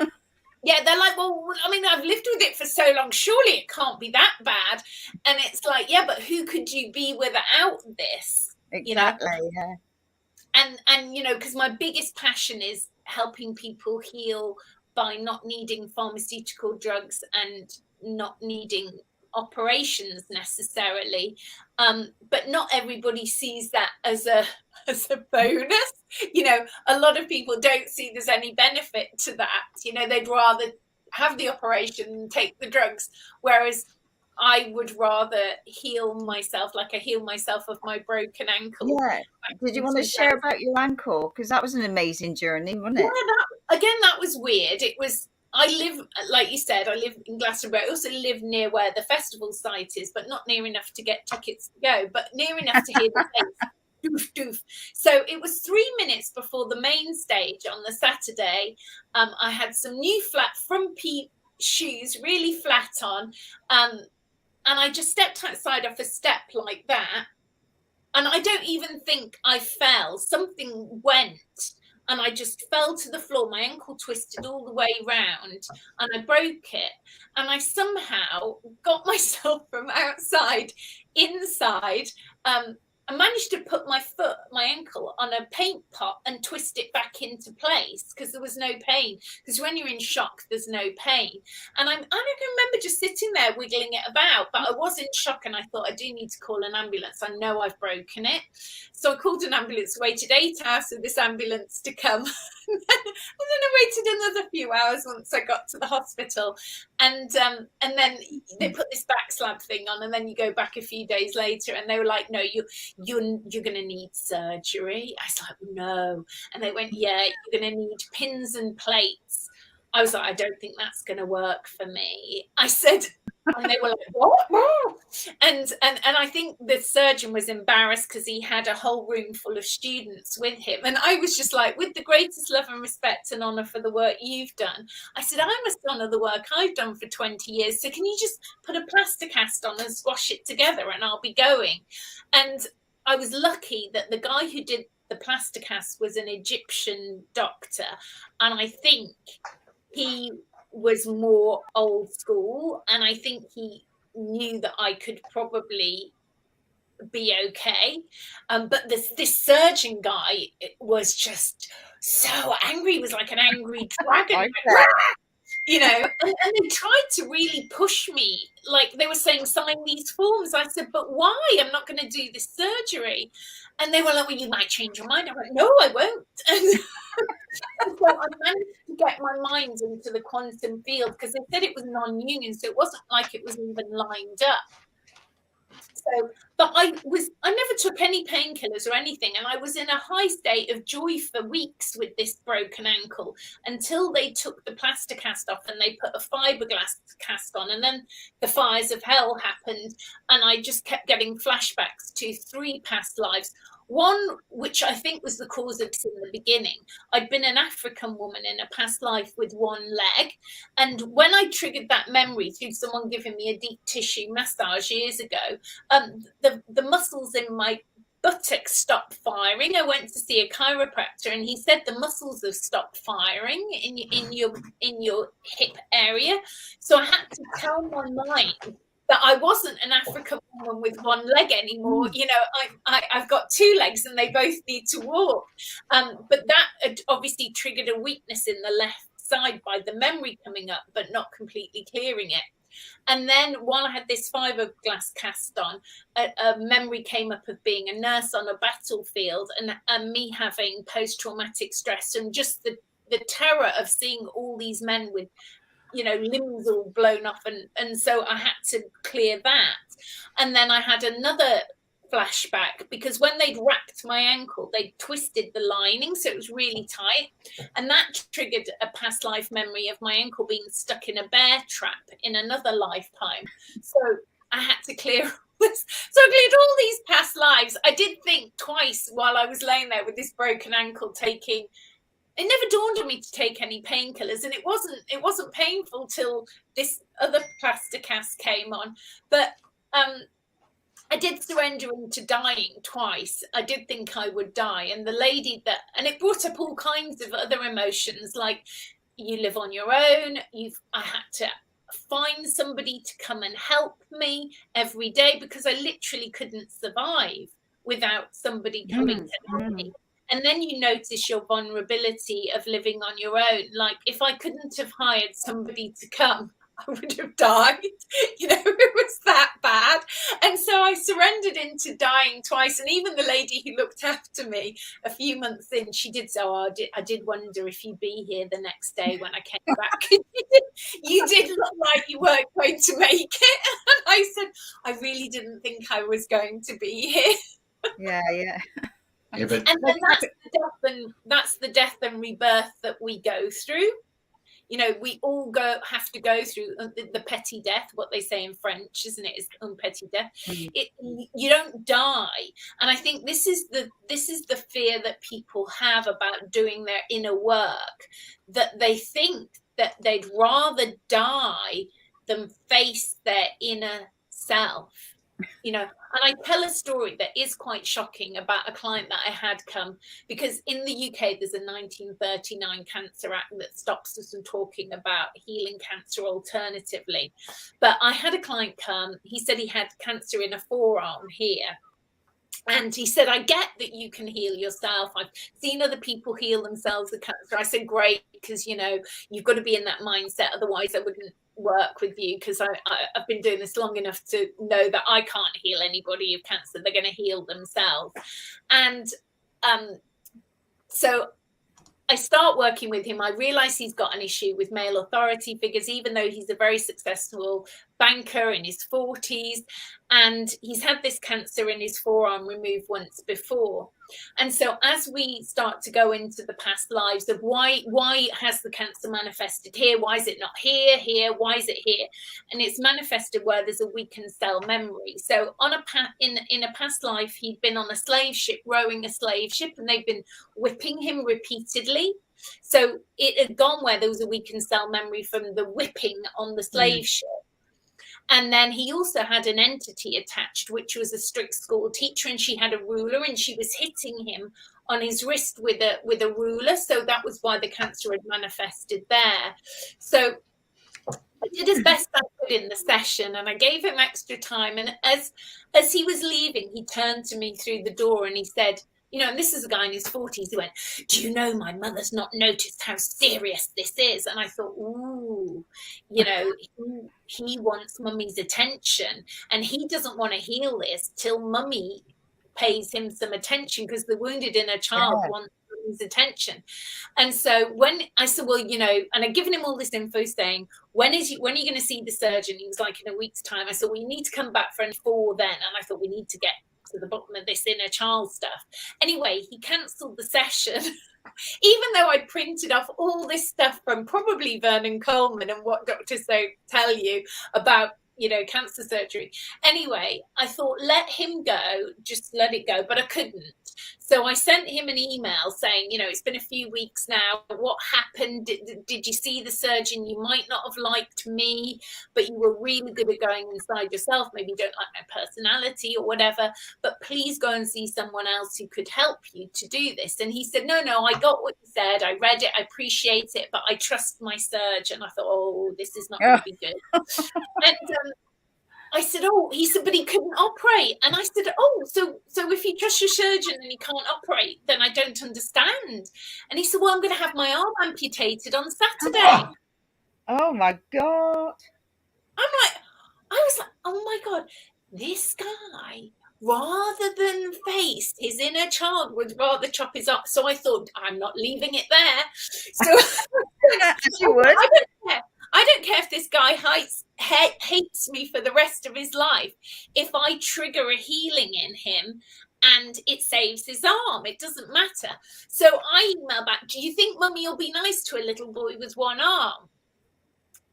Yeah, they're like, well, I mean, I've lived with it for so long, surely it can't be that bad. And it's like, yeah, but who could you be without this? Exactly, you know? Yeah. And you know, because my biggest passion is helping people heal by not needing pharmaceutical drugs and not needing operations necessarily, but not everybody sees that as a bonus. You know, a lot of people don't see there's any benefit to that. You know, they'd rather have the operation and take the drugs, whereas I would rather heal myself, like I heal myself of my broken ankle. Yeah. Did you want to share about your ankle? Because that was an amazing journey, wasn't it? Yeah, that was weird. It was, I live, like you said, I live in Glastonbury. I also live near where the festival site is, but not near enough to get tickets to go, but near enough to hear the bass. Doof, doof. So it was 3 minutes before the main stage on the Saturday. I had some new flat frumpy shoes, really flat on, and I just stepped outside off a step like that, and I don't even think I fell. Something went, and I just fell to the floor. My ankle twisted all the way round, and I broke it. And I somehow got myself from outside inside. I managed to put my ankle on a paint pot and twist it back into place, because there was no pain. Because when you're in shock, there's no pain. And I can remember just sitting there wiggling it about, but I was in shock, and I thought, I do need to call an ambulance. I know I've broken it. So I called an ambulance, waited 8 hours for this ambulance to come. then I waited another few hours once I got to the hospital, and then they put this back slab thing on, and then you go back a few days later, and they were like, "No, you're going to need surgery." I was like, "No," and they went, "Yeah, you're going to need pins and plates." I was like, "I don't think that's going to work for me." I said. And they were like, "What?" And I think the surgeon was embarrassed because he had a whole room full of students with him. And I was just like, with the greatest love and respect and honour for the work you've done, I said, I must honour the work I've done for 20 years. So can you just put a plaster cast on and squash it together and I'll be going? And I was lucky that the guy who did the plaster cast was an Egyptian doctor. And I think he was more old school, and I think he knew that I could probably be okay. But this surgeon guy was just so angry. He was like an angry dragon. You know, and they tried to really push me. Like they were saying, sign these forms. I said, but why? I'm not going to do this surgery. And they were like, well, you might change your mind. I went, no, I won't. And so I managed to get my mind into the quantum field because they said it was non-union, so it wasn't like it was even lined up. So, but I never took any painkillers or anything, and I was in a high state of joy for weeks with this broken ankle until they took the plaster cast off and they put a fiberglass cast on, and then the fires of hell happened, and I just kept getting flashbacks to 3 past lives. One, which I think was the cause of this in the beginning. I'd been an African woman in a past life with 1 leg. And when I triggered that memory through someone giving me a deep tissue massage years ago, the muscles in my buttocks stopped firing. I went to see a chiropractor and he said the muscles have stopped firing in your hip area. So I had to tell my mind that I wasn't an African woman with 1 leg anymore. You know, I've got 2 legs and they both need to walk. But that had obviously triggered a weakness in the left side by the memory coming up, but not completely clearing it. And then while I had this fiberglass cast on, a memory came up of being a nurse on a battlefield and me having post-traumatic stress and just the terror of seeing all these men with, you know, limbs all blown off, and so I had to clear that. And then I had another flashback because when they'd wrapped my ankle, they twisted the lining so it was really tight, and that triggered a past life memory of my ankle being stuck in a bear trap in another lifetime. So I had to clear this. So I cleared all these past lives. I did think twice while I was laying there with this broken ankle taking. It never dawned on me to take any painkillers, and it wasn't painful till this other plaster cast came on. But I did surrender into dying twice. I did think I would die, and the lady and it brought up all kinds of other emotions, like you live on your own. I had to find somebody to come and help me every day because I literally couldn't survive without somebody coming to help me. And then you notice your vulnerability of living on your own. Like if I couldn't have hired somebody to come, I would have died. You know, it was that bad. And so I surrendered into dying twice. And even the lady who looked after me a few months in, she did say, oh, I did wonder if you'd be here the next day when I came back. You did look like you weren't going to make it. And I said, I really didn't think I was going to be here. Yeah. Yeah, but and then that's the death and rebirth that we go through. You know, we all have to go through the petty death, what they say in French, isn't it? Is un petit death. You don't die, and I think this is the fear that people have about doing their inner work, that they think that they'd rather die than face their inner self. You know, and I tell a story that is quite shocking about a client that I had come, because in the UK there's a 1939 Cancer Act that stops us from talking about healing cancer alternatively. But I had a client come, he said he had cancer in a forearm here. And he said, I get that you can heal yourself. I've seen other people heal themselves with cancer. I said, great, because, you know, you've got to be in that mindset. Otherwise, I wouldn't work with you, because I've been doing this long enough to know that I can't heal anybody of cancer. They're going to heal themselves. And so I start working with him. I realize he's got an issue with male authority figures, even though he's a very successful banker in his 40s, and he's had this cancer in his forearm removed once before. And so as we start to go into the past lives of why has the cancer manifested here, why is it not here, why is it here, and it's manifested where there's a weakened cell memory. So on in a past life, he'd been on a slave ship, rowing a slave ship, and they've been whipping him repeatedly. So it had gone where there was a weakened cell memory from the whipping on the slave ship. And then he also had an entity attached, which was a strict school teacher, and she had a ruler, and she was hitting him on his wrist with a ruler. So that was why the cancer had manifested there. So I did as best I could in the session, and I gave him extra time. And as he was leaving, he turned to me through the door and he said, you know, and this is a guy in his 40s, he went, do you know, my mother's not noticed how serious this is? And I thought, ooh, you know, he wants mummy's attention, and he doesn't want to heal this till mummy pays him some attention, because the wounded inner child wants mummy's attention. And so when I said, well, you know, and I'd given him all this info saying, when are you going to see the surgeon? He was like, in a week's time. I said, well, you need to come back for then. And I thought, we need to get to the bottom of this inner child stuff. Anyway, he cancelled the session, even though I printed off all this stuff from probably Vernon Coleman and what doctors tell you about, you know, cancer surgery. Anyway, I thought, let him go, just let it go, but I couldn't. So I sent him an email saying, you know, it's been a few weeks now. What happened? Did you see the surgeon? You might not have liked me, but you were really good at going inside yourself. Maybe you don't like my personality or whatever, but please go and see someone else who could help you to do this. And he said, no, I got what you said. I read it. I appreciate it, but I trust my surgeon. I thought, oh, this is not going to be good. And I said, oh, he said, but he couldn't operate. And I said, oh, so if you trust your surgeon and he can't operate, then I don't understand. And he said, well, I'm going to have my arm amputated on Saturday. Oh my God. I was like, oh my God, this guy, rather than face his inner child, would rather chop his arm. So I thought, I'm not leaving it there. So you would. I don't care. I don't care if this guy hates me for the rest of his life. If I trigger a healing in him and it saves his arm, it doesn't matter. So I email back, do you think mummy will be nice to a little boy with one arm?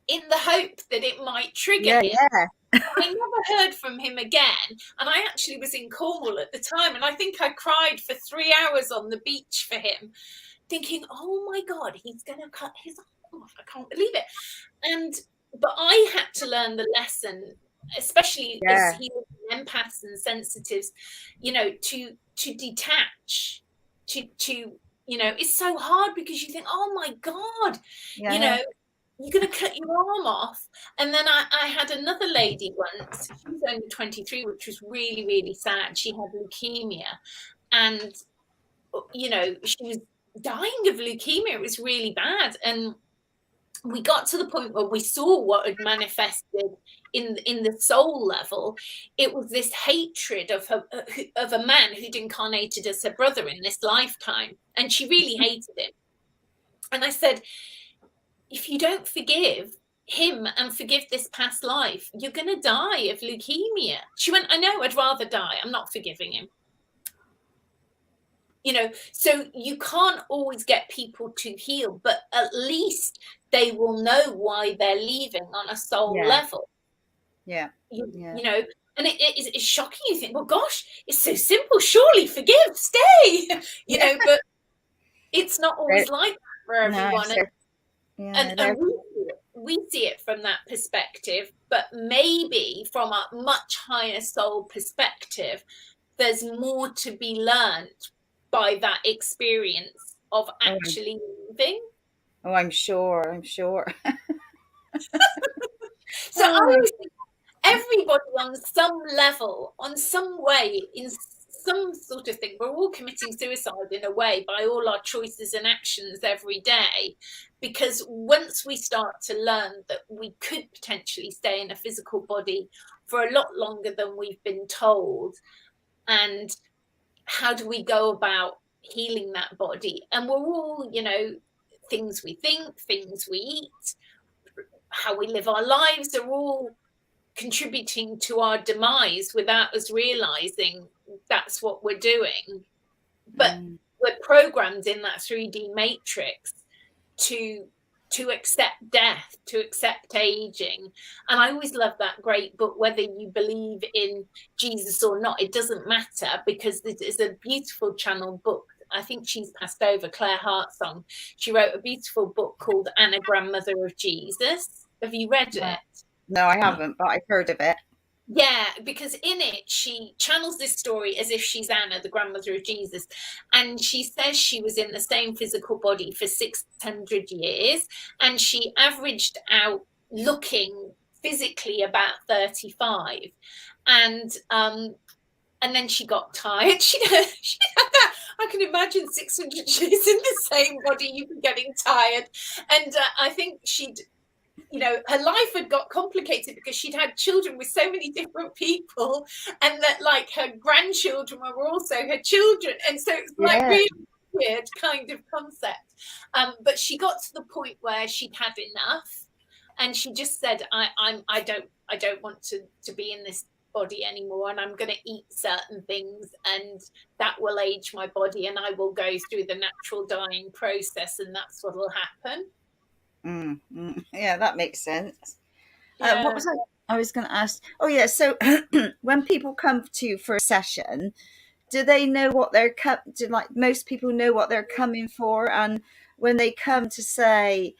In the hope that it might trigger him. Yeah. I never heard from him again. And I actually was in Cornwall at the time, and I think I cried for 3 hours on the beach for him, thinking, oh my God, he's going to cut his arm off. I can't believe it. But I had to learn the lesson, especially as healers and empaths and sensitives, you know, to detach, to you know, it's so hard because you think, oh my God, you know, you're going to cut your arm off. And then I had another lady once, she was only 23, which was really, really sad. She had leukemia, and, you know, she was dying of leukemia. It was really bad. And we got to the point where we saw what had manifested in the soul level. It was this hatred of a man who'd incarnated as her brother in this lifetime, and she really hated him. And I said, if you don't forgive him and forgive this past life, you're going to die of leukemia. She went, I know, I'd rather die. I'm not forgiving him. You know, so you can't always get people to heal, but at least they will know why they're leaving on a soul level. Yeah. You know, and it's shocking. You think, well, gosh, it's so simple. Surely forgive, stay. You know, but it's not always like that for everyone. No, and we see it from that perspective, but maybe from a much higher soul perspective, there's more to be learned by that experience of actually moving. Oh, I'm sure. So I always think everybody on some level, on some way, in some sort of thing, we're all committing suicide in a way by all our choices and actions every day. Because once we start to learn that we could potentially stay in a physical body for a lot longer than we've been told, and how do we go about healing that body. And we're all, you know, things we think, things we eat, how we live our lives are all contributing to our demise without us realizing that's what we're doing. But we're programmed in that 3D matrix to accept death, to accept aging. And I always love that great book, whether you believe in Jesus or not, it doesn't matter, because there's a beautiful channel book. I think she's passed over, Claire Hartsong. She wrote a beautiful book called Anna, Grandmother of Jesus. Have you read it? No, I haven't, but I've heard of it. Yeah, because in it, she channels this story as if she's Anna, the grandmother of Jesus. And she says she was in the same physical body for 600 years. And she averaged out looking physically about 35. And then she got tired. She had that. I can imagine 600 years in the same body, you'd be getting tired. And I think she'd, you know, her life had got complicated because she'd had children with so many different people, and that like her grandchildren were also her children. And so it's like really weird kind of concept. But she got to the point where she'd had enough, and she just said, I don't want to be in this body anymore, and I'm going to eat certain things, and that will age my body, and I will go through the natural dying process, and that's what will happen. Yeah, that makes sense. What was I was going to ask? Oh yeah, so when people come to you for a session, do they know what they're do like most people know what they're coming for? And when they come to say,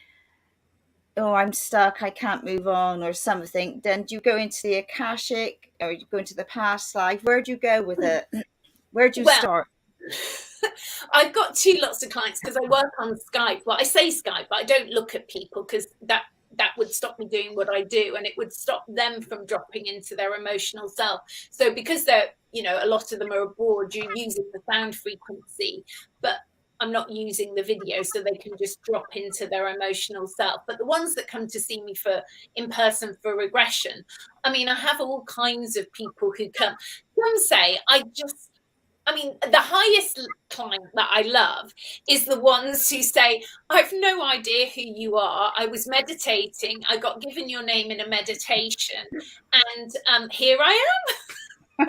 oh, I'm stuck, I can't move on or something, then do you go into the Akashic, or you go into the past life? Where do you go with it? Where do you start? I've got lots of clients because I work on Skype. Well, I say Skype, but I don't look at people because that would stop me doing what I do, and it would stop them from dropping into their emotional self. So because they're, you know, a lot of them are abroad, you're using the sound frequency, but I'm not using the video, so they can just drop into their emotional self. But the ones that come to see me for in person for regression, I mean, I have all kinds of people who come. Some say, the highest client that I love is the ones who say, I've no idea who you are. I was meditating. I got given your name in a meditation, and here I am.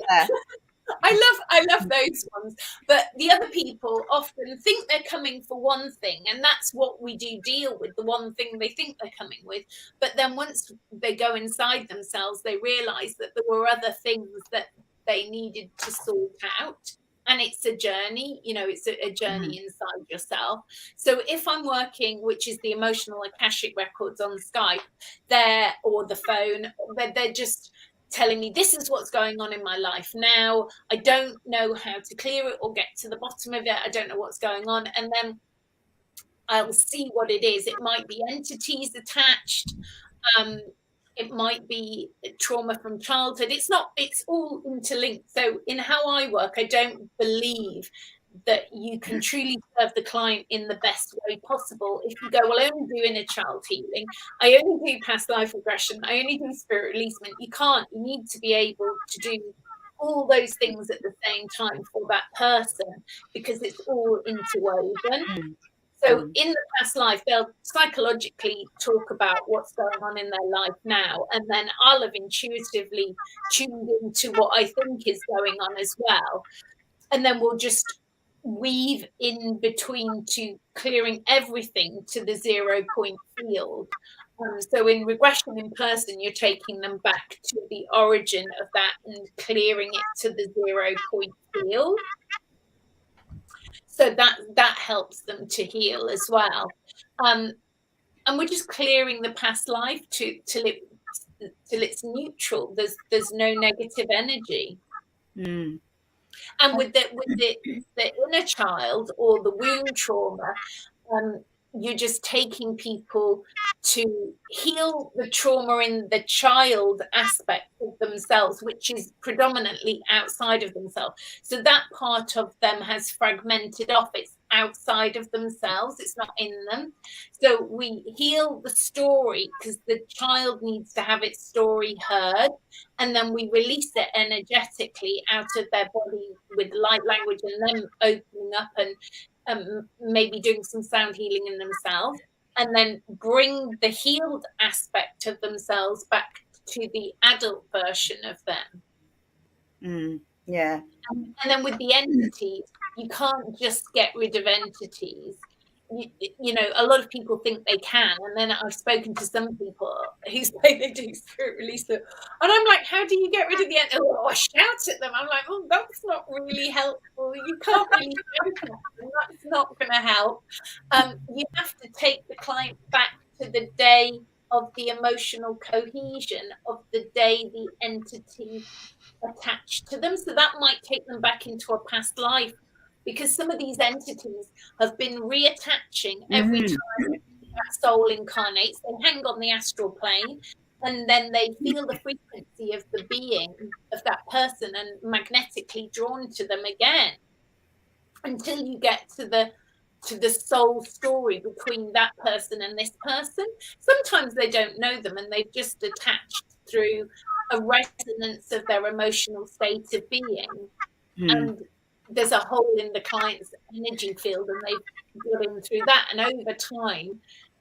Yeah. I love those ones. But the other people often think they're coming for one thing, and that's what we do deal with, the one thing they think they're coming with. But then once they go inside themselves, they realize that there were other things that they needed to sort out. And it's a journey, you know, it's a journey inside yourself. So if I'm working, which is the Emotional Akashic Records on Skype, or the phone, they're just telling me this is what's going on in my life now. I don't know how to clear it or get to the bottom of it. I don't know what's going on. And then I'll see what it is. It might be entities attached. It might be trauma from childhood. It's all interlinked. So in how I work, I don't believe that you can truly serve the client in the best way possible if you go, well, I only do inner child healing, I only do past life regression, I only do spirit releasement. You can't. You need to be able to do all those things at the same time for that person, because it's all interwoven. So in the past life, they'll psychologically talk about what's going on in their life now, and then I'll have intuitively tuned into what I think is going on as well. And then we'll just weave in between to clearing everything to the 0 point field. So in regression in person, you're taking them back to the origin of that and clearing it to the 0 point field. So that helps them to heal as well. And we're just clearing the past life till it's neutral. There's no negative energy. And with the inner child or the wound trauma, you're just taking people to heal the trauma in the child aspect of themselves, which is predominantly outside of themselves. So that part of them has fragmented off. It's outside of themselves. It's not in them. So we heal the story because the child needs to have its story heard, and then we release it energetically out of their body with light language and them opening up and maybe doing some sound healing in themselves, and then bring the healed aspect of themselves back to the adult version of them. Yeah. And then with the entities, you can't just get rid of entities. You know, a lot of people think they can, and then I've spoken to some people who say they do spirit release them, and I'm like, how do you get rid of the entities? Oh, I shout at them. I'm like, oh, that's not really helpful. You can't really shout at them. That's not going to help. You have to take the client back to the day of the emotional cohesion of the day the entity attached to them. So that might take them back into a past life, because some of these entities have been reattaching every time that soul incarnates. They hang on the astral plane, and then they feel the frequency of the being of that person and magnetically drawn to them again, until you get to the soul story between that person and this person. Sometimes they don't know them and they've just attached through a resonance of their emotional state of being. And there's a hole in the client's energy field, and they've got in through that. And over time,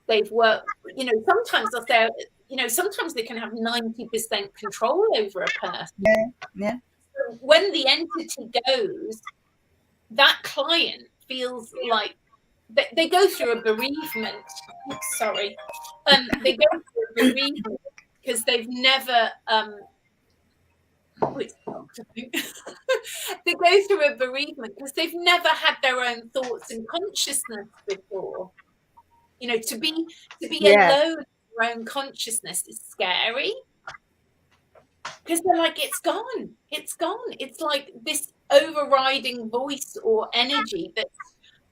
they've worked, you know, sometimes they'll say, you know, sometimes they can have 90% control over a person. Yeah. So when the entity goes, that client feels like they go through a bereavement. Sorry. They go through a bereavement because they've never they go through a bereavement because they've never had their own thoughts and consciousness before. You know, to be alone in your own consciousness is scary, because they're like, it's gone. It's like this overriding voice or energy that's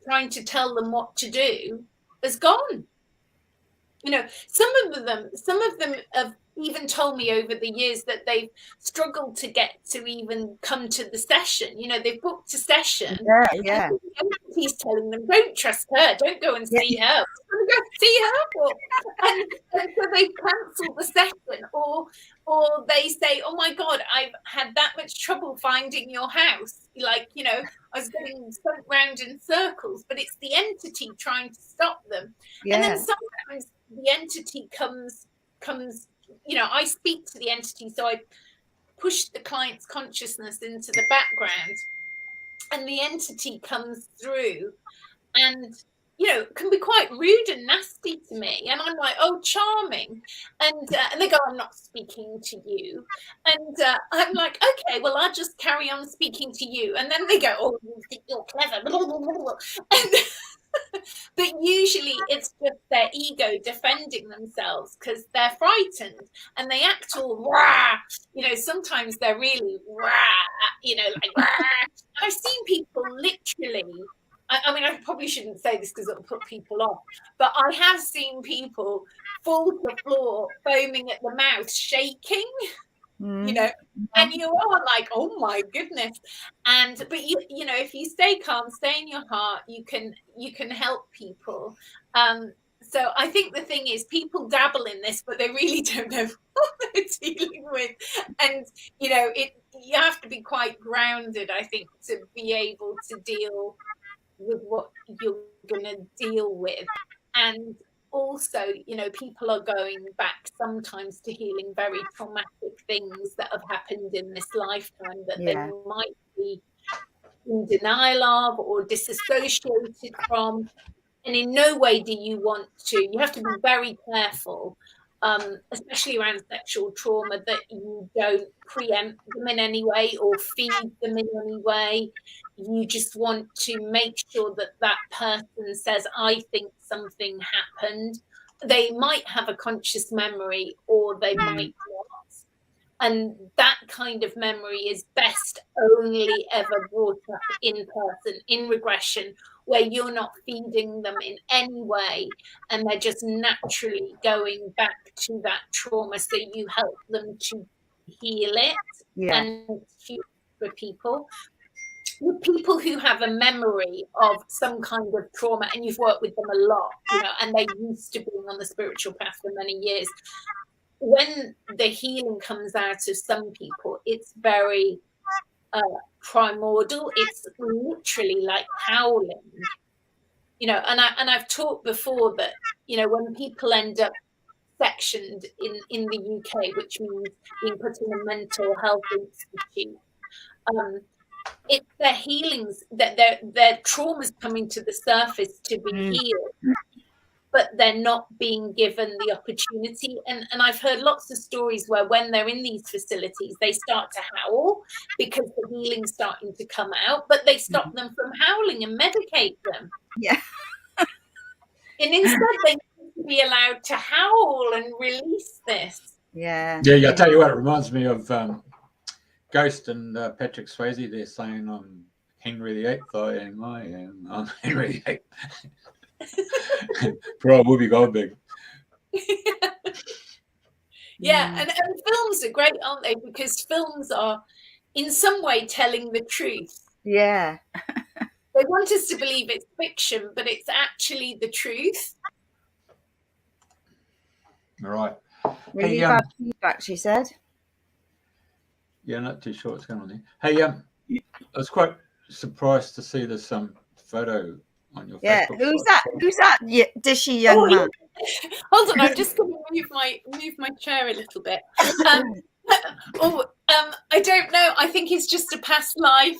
trying to tell them what to do is gone. You know, some of them have even told me over the years that they've struggled to get to even come to the session. You know, they've booked a session. Yeah. He's telling them, don't trust her, don't go and see her. Go see her. And so they cancel the session, or they say, oh my God, I've had that much trouble finding your house. Like, you know, I was getting sent round in circles, but it's the entity trying to stop them. And then sometimes the entity comes, you know, I speak to the entity, so I push the client's consciousness into the background, and the entity comes through and, you know, can be quite rude and nasty to me. And I'm like, oh, charming. And they go, I'm not speaking to you. And I'm like, okay, well, I'll just carry on speaking to you. And then they go, oh, you think you're clever. And but usually it's just their ego defending themselves because they're frightened, and they act all rah. You know, sometimes they're really rah, you know, like rah. I've seen people literally, I mean, I probably shouldn't say this because it'll put people off, but I have seen people fall to the floor, foaming at the mouth, shaking. You know, and you are like, oh my goodness. But you know, if you stay calm, stay in your heart, you can help people. So I think the thing is, people dabble in this, but they really don't know what they're dealing with. And you know, you have to be quite grounded, I think, to be able to deal with what you're going to deal with. And also, you know, people are going back sometimes to healing very traumatic things that have happened in this lifetime that they might be in denial of or disassociated from. And in no way do you want to, you have to be very careful, especially around sexual trauma, that you don't preempt them in any way or feed them in any way. You just want to make sure that that person says, I think something happened. They might have a conscious memory or they might not. And that kind of memory is best only ever brought up in person, in regression, where you're not feeding them in any way, and they're just naturally going back to that trauma. So you help them to heal it and heal for people. With people who have a memory of some kind of trauma, and you've worked with them a lot, you know, and they're used to being on the spiritual path for many years, when the healing comes out of some people, it's very primordial. It's literally like howling, you know. And I've talked before that, you know, when people end up sectioned in the UK, which means being put in a mental health institute, it's their healings, that their traumas coming to the surface to be healed, but they're not being given the opportunity. And I've heard lots of stories where when they're in these facilities, they start to howl because the healing's starting to come out, but they stop them from howling and medicate them. Yeah. And instead they need to be allowed to howl and release this. Yeah. Yeah, I tell you what, it reminds me of Ghost and Patrick Swayze. They're saying, I'm Henry VIII, I'm Henry VIII. Poor old Whoopi Goldberg. Yeah, and films are great, aren't they? Because films are in some way telling the truth. Yeah. They want us to believe it's fiction, but it's actually the truth. All right. Really bad feedback, she said. Yeah, not too sure what's going on there. Hey, I was quite surprised to see this photo on your Facebook. Who's that? Who's that dishy young man? Hold on, I'm just going to move my chair a little bit. I don't know. I think it's just a past life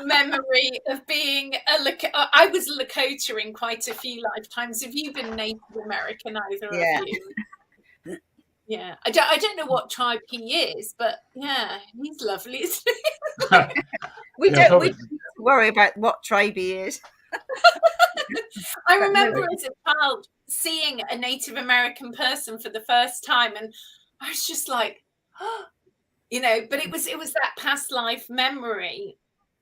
memory of being I was a Lakota in quite a few lifetimes. Have you been Native American, either of you? Yeah, I don't know what tribe he is, but yeah, he's lovely. We don't need to worry about what tribe he is. I remember as a child seeing a Native American person for the first time, and I was just like, oh, you know, but it was that past life memory.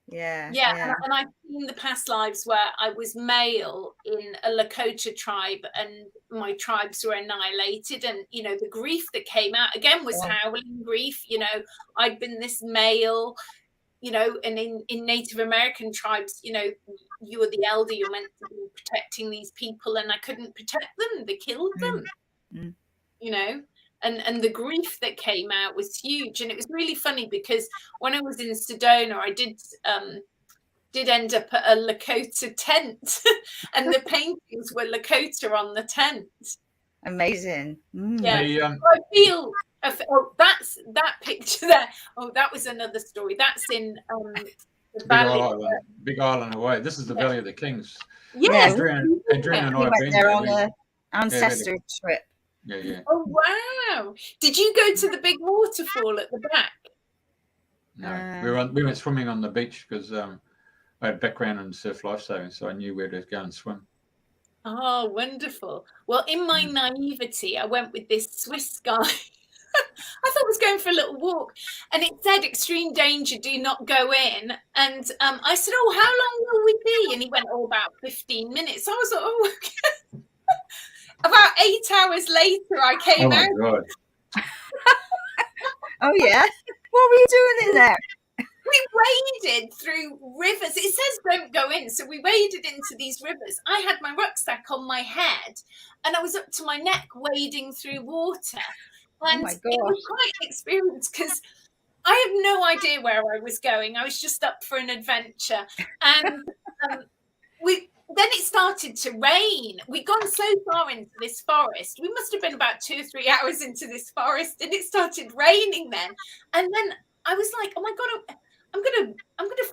Yeah. And I've seen the past lives where I was male in a Lakota tribe and my tribes were annihilated, and you know, the grief that came out again was howling grief. You know, I'd been this male, you know, and in Native American tribes, you know, you were the elder, you're meant to be protecting these people, and I couldn't protect them. They killed them. You know. And the grief that came out was huge. And it was really funny because when I was in Sedona, I did end up at a Lakota tent and the paintings were Lakota on the tent. Amazing. Yeah. I feel that's that picture there. Oh, that was another story. That's in the valley. Big Island away. This is the Valley of the Kings. Yes. Andrena and I have been there on an ancestral trip. Yeah. Oh wow! Did you go to the big waterfall at the back? No, we went swimming on the beach because I had background in surf lifesaving, so I knew where to go and swim. Oh, wonderful! Well, in my naivety, I went with this Swiss guy. I thought I was going for a little walk, and it said "extreme danger, do not go in." And I said, "Oh, how long will we be?" And he went, "Oh, about 15 minutes." I was like, "Oh, okay." About 8 hours later, I came out. Oh, my God. Oh, yeah? What were you doing in there? We waded through rivers. It says don't go in. So we waded into these rivers. I had my rucksack on my head and I was up to my neck wading through water. And it was quite an experience because I had no idea where I was going. I was just up for an adventure. And then it started to rain. We'd gone so far into this forest. We must have been about 2 or 3 hours into this forest, and it started raining then. And then I was like, "Oh my God, I'm gonna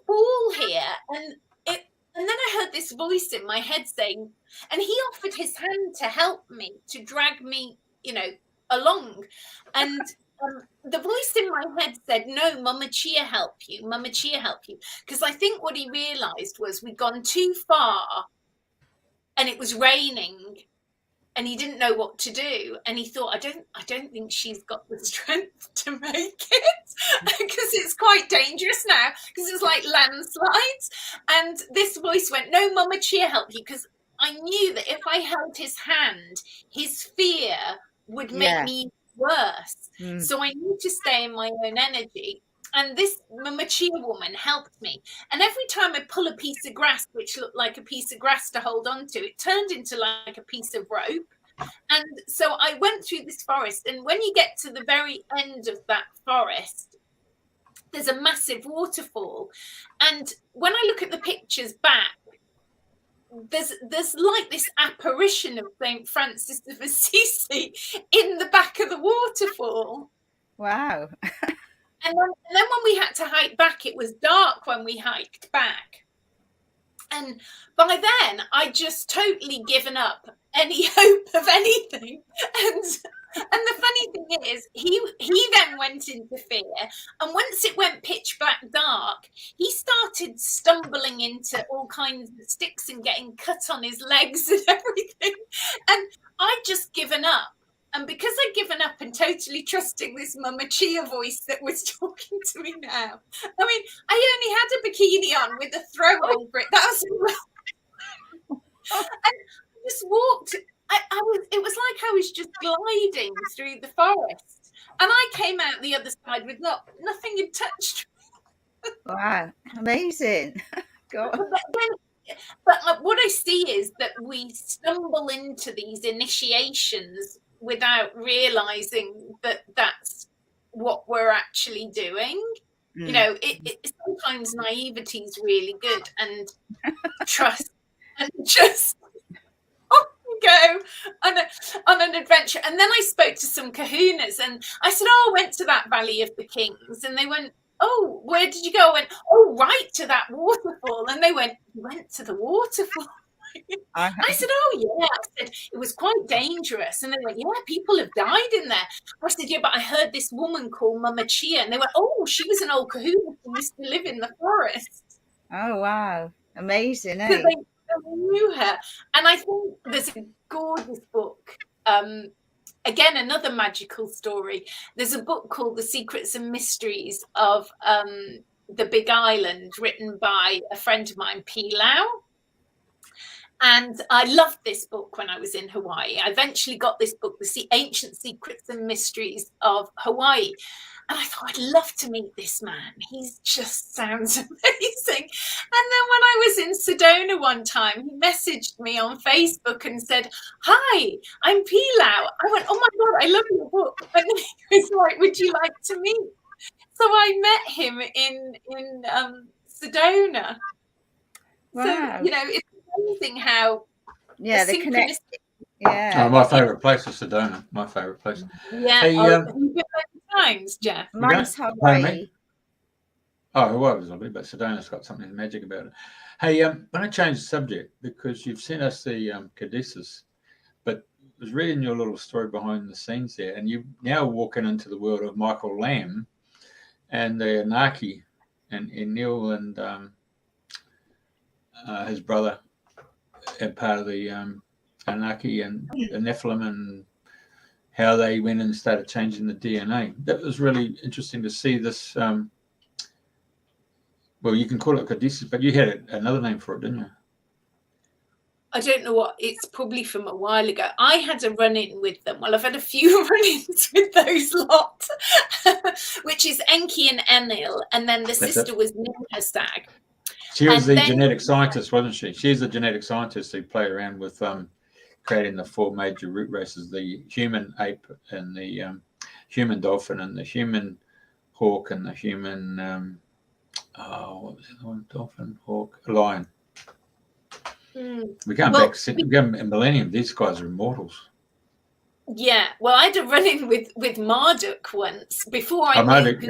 fall here." And then I heard this voice in my head saying, and he offered his hand to help me, to drag me, you know, along. And the voice in my head said, "No, Mama Chia help you. Mama Chia help you." Because I think what he realized was we'd gone too far and it was raining and he didn't know what to do. And he thought, I don't think she's got the strength to make it because it's quite dangerous now because it's like landslides. And this voice went, "No, Mama Chia help you." Because I knew that if I held his hand, his fear would make me worse. So I need to stay in my own energy. And this Mama Chia woman helped me. And every time I pull a piece of grass, which looked like a piece of grass to hold on to, it turned into like a piece of rope. And so I went through this forest. And when you get to the very end of that forest, there's a massive waterfall. And when I look at the pictures back, there's like this apparition of Saint Francis of Assisi in the back of the waterfall. Wow. And then when we had to hike back, it was dark when we hiked back. And by then, I'd just totally given up any hope of anything. And the funny thing is, he then went into fear. And once it went pitch black dark, he started stumbling into all kinds of sticks and getting cut on his legs and everything. And I'd just given up. And because I'd given up and totally trusting this Mama Chia voice that was talking to me now, I mean, I only had a bikini on with a throw over it. That was and I just walked. It was like I was just gliding through the forest, and I came out the other side with nothing had touched me. Wow, amazing. God. But what I see is that we stumble into these initiations without realizing that that's what we're actually doing. You know, sometimes naivety is really good, and trust, and just go on an adventure. And then I spoke to some kahunas, and I said, I went to that Valley of the Kings, and they went, oh, where did you go? I went, oh, right to that waterfall. And they went, you went to the waterfall? I said, oh, yeah. I said, it was quite dangerous. And they went, yeah, people have died in there. I said, yeah, but I heard this woman called Mama Chia. And they went, oh, she was an old kahuna who used to live in the forest. Oh, wow. Amazing, eh? So they knew her. And I think there's a gorgeous book. Again, another magical story. There's a book called The Secrets and Mysteries of the Big Island, written by a friend of mine, Pilau. And I loved this book when I was in Hawaii. I eventually got this book, The Ancient Secrets and Mysteries of Hawaii. And I thought, I'd love to meet this man. He just sounds amazing. And then when I was in Sedona one time, he messaged me on Facebook and said, hi, I'm Pilau. I went, oh my God, I love your book. And he was like, would you like to meet? So I met him in Sedona. Wow. So, you know, it's amazing how the connection. Yeah. Oh, my favourite place is Sedona. My favourite place. Yeah. Hey, have you been many times, Jeff? Mine's Hawaii. Oh, Hawaii was lovely, but Sedona's got something magic about it. Hey, when I change the subject, because you've sent us the Caduceus, but I was reading your little story behind the scenes there, and you're now walking into the world of Michael Lamb and the Anunnaki and Neil and his brother and part of the Anunnaki and the Nephilim, and how they went and started changing the DNA. That was really interesting to see this. Well, you can call it Caduceus, but you had another name for it, didn't you? I don't know what. It's probably from a while ago. I had a run-in with them. Well, I've had a few run-ins with those lot, which is Enki and Enlil, and then the sister was Ninhasag. She was the genetic scientist, wasn't she? She's a genetic scientist who played around with creating the four major root races: the human ape, and the human dolphin, and the human hawk, and the human what was the other one? Dolphin, hawk, lion. We can't back in millennium. These guys are immortals. Yeah. Well, I had a run-in with Marduk once before I Marduk.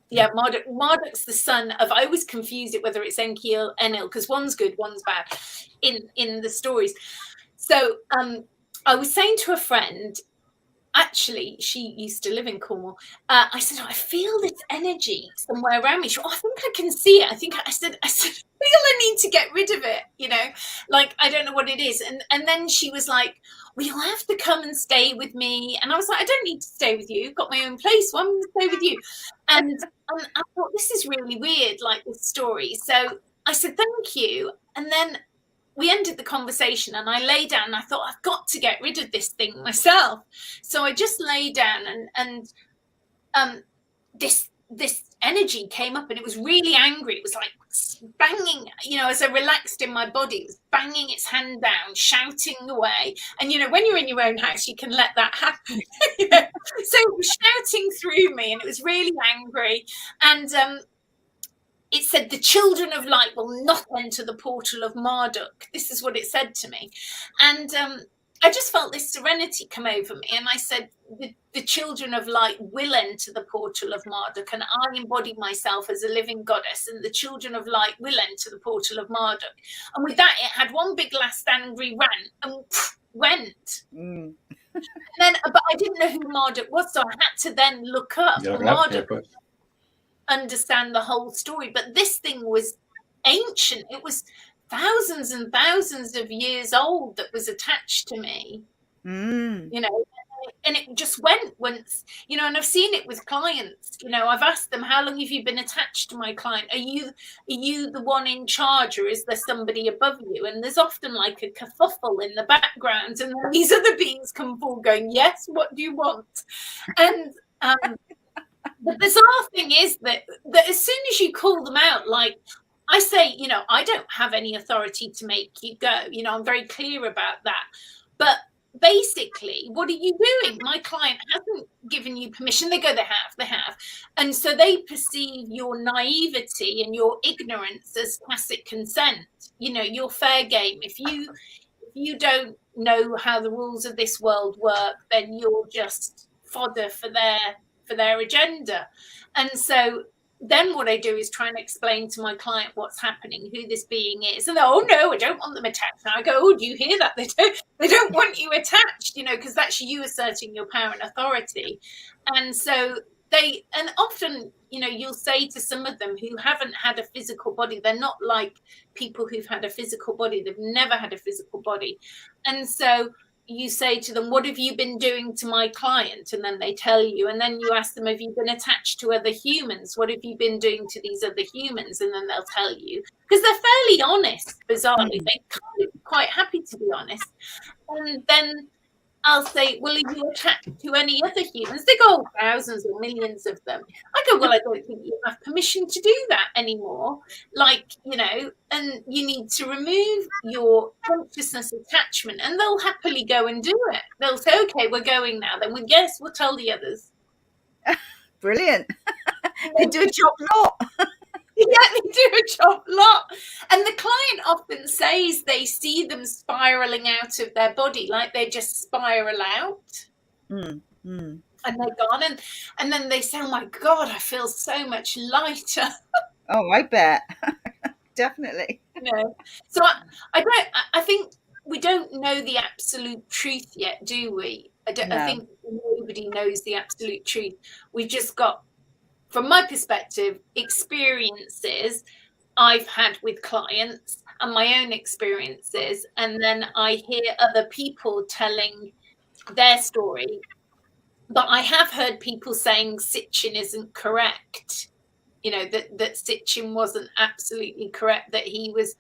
Yeah, Marduk's the son of. I always confuse it whether it's Enki or Enlil, because one's good, one's bad in the stories. So I was saying to a friend, actually, she used to live in Cornwall. I said, I feel this energy somewhere around me. She went, I think I can see it. I said, I feel I need to get rid of it. You know, like, I don't know what it is. And then she was like, well, you'll have to come and stay with me. And I was like, I don't need to stay with you. I've got my own place. So I'm going to stay with you. And I thought, this is really weird, like this story. So I said, thank you. And then we ended the conversation, and I lay down and I thought, I've got to get rid of this thing myself. So I just lay down, and this this energy came up and it was really angry. It was like banging, you know, as I relaxed in my body, it was banging its hand down, shouting away. And, you know, when you're in your own house, you can let that happen. You know? So it was shouting through me and it was really angry. And it said, the children of light will not enter the portal of Marduk. This is what it said to me. And I just felt this serenity come over me. And I said, the children of light will enter the portal of Marduk. And I embody myself as a living goddess. And the children of light will enter the portal of Marduk. And with that, it had one big last angry rant and went. And then, but I didn't know who Marduk was. So I had to then look up Marduk. Understand the whole story. But this thing was ancient. It was thousands and thousands of years old that was attached to me. You know, and it just went once, you know, and I've seen it with clients. You know, I've asked them, how long have you been attached to my client? Are you the one in charge, or is there somebody above you? And there's often like a kerfuffle in the background, and then these other beings come forward going, yes, what do you want? And the bizarre thing is that as soon as you call them out, like I say, you know, I don't have any authority to make you go. You know, I'm very clear about that. But basically, what are you doing? My client hasn't given you permission. They go, they have. And so they perceive your naivety and your ignorance as tacit consent. You know, your fair game. If you don't know how the rules of this world work, then you're just fodder for their agenda. And so then what I do is try and explain to my client what's happening, who this being is. And oh no, I don't want them attached. And I go, oh, do you hear that? They don't want you attached, you know, because that's you asserting your power and authority. And so and often, you know, you'll say to some of them who haven't had a physical body, they're not like people who've had a physical body. They've never had a physical body. And so you say to them, what have you been doing to my client? And then they tell you, and then you ask them, have you been attached to other humans? What have you been doing to these other humans? And then they'll tell you, because they're fairly honest, bizarrely. They're quite happy to be honest. And then I'll say, well, are you attached to any other humans? They go, oh, thousands or millions of them. I go, well, I don't think you have permission to do that anymore. Like, you know, and you need to remove your consciousness attachment, and they'll happily go and do it. They'll say, okay, we're going now. Then we'll tell the others. Brilliant. They do a job lot. Yeah, they do a job lot. And the client often says they see them spiraling out of their body, like they just spiral out. And they're gone. And then they say, oh my God, I feel so much lighter. Oh, I bet. Definitely. You know, so I think we don't know the absolute truth yet, do we? I think nobody knows the absolute truth. We've just got, from my perspective, experiences I've had with clients and my own experiences. And then I hear other people telling their story. But I have heard people saying Sitchin isn't correct. You know, that Sitchin wasn't absolutely correct, that he was,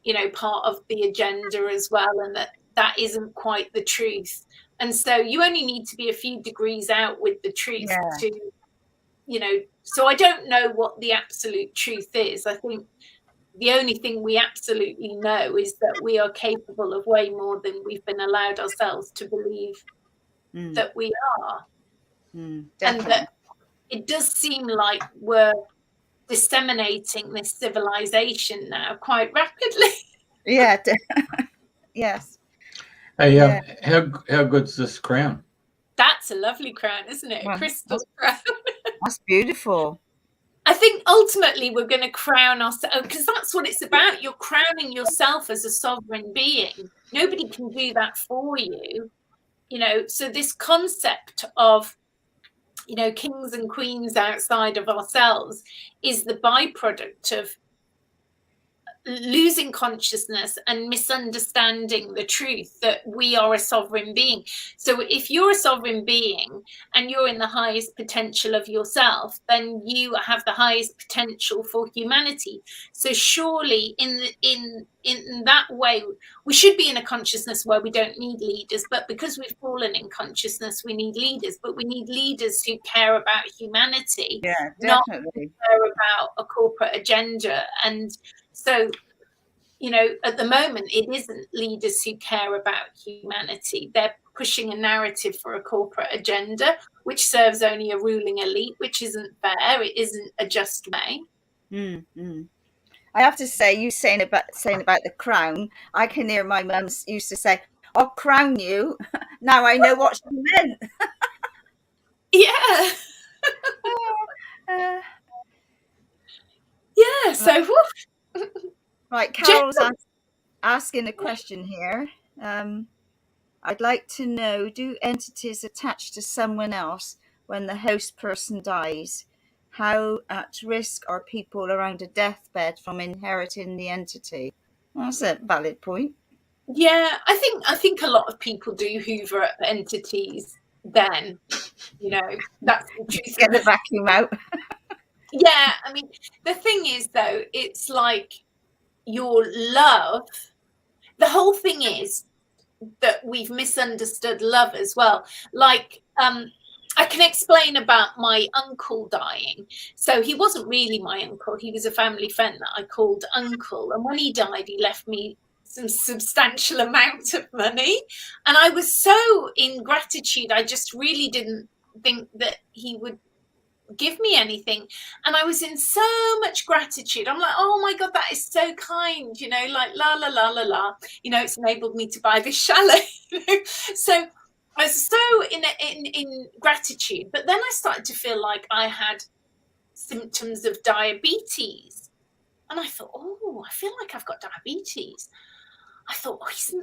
you know, part of the agenda as well, and that isn't quite the truth. And so you only need to be a few degrees out with the truth to, you know, so I don't know what the absolute truth is. I think the only thing we absolutely know is that we are capable of way more than we've been allowed ourselves to believe that we are. And that it does seem like we're disseminating this civilization now quite rapidly. Yeah. Yes. Hey, how good's this crown? That's a lovely crown, isn't it? A crystal crown. That's beautiful. I think ultimately we're going to crown ourselves, because that's what it's about. You're crowning yourself as a sovereign being. Nobody can do that for you. You know, so this concept of, you know, kings and queens outside of ourselves is the byproduct of losing consciousness and misunderstanding the truth that we are a sovereign being. So if you're a sovereign being and you're in the highest potential of yourself, then you have the highest potential for humanity. So surely in that way, we should be in a consciousness where we don't need leaders, but because we've fallen in consciousness, we need leaders. But we need leaders who care about humanity, not care about a corporate agenda. And so, you know, at the moment, it isn't leaders who care about humanity. They're pushing a narrative for a corporate agenda, which serves only a ruling elite, which isn't fair. It isn't a just way. I have to say, you saying about the crown, I can hear my mum used to say, "I'll crown you." Now I know what she meant. Yeah. Yeah. So, right, Carol's asking a question here. I'd like to know, do entities attach to someone else when the host person dies? How at risk are people around a deathbed from inheriting the entity? That's a valid point. Yeah, I think a lot of people do hoover up entities then, you know, that's the truth. Get the vacuum out. Yeah, I mean, the thing is, though, it's like your love, the whole thing is that we've misunderstood love as well. Like, I can explain about my uncle dying. So he wasn't really my uncle. He was a family friend that I called uncle. And when he died, he left me some substantial amount of money. And I was so in gratitude. I just really didn't think that he would give me anything. And I was in so much gratitude. I'm like, oh my God, that is so kind, you know, like la la la la la, you know, it's enabled me to buy this chalet. You know? So I was so in gratitude. But then I started to feel like I had symptoms of diabetes. And I thought, oh, I feel like I've got diabetes. I thought, oh,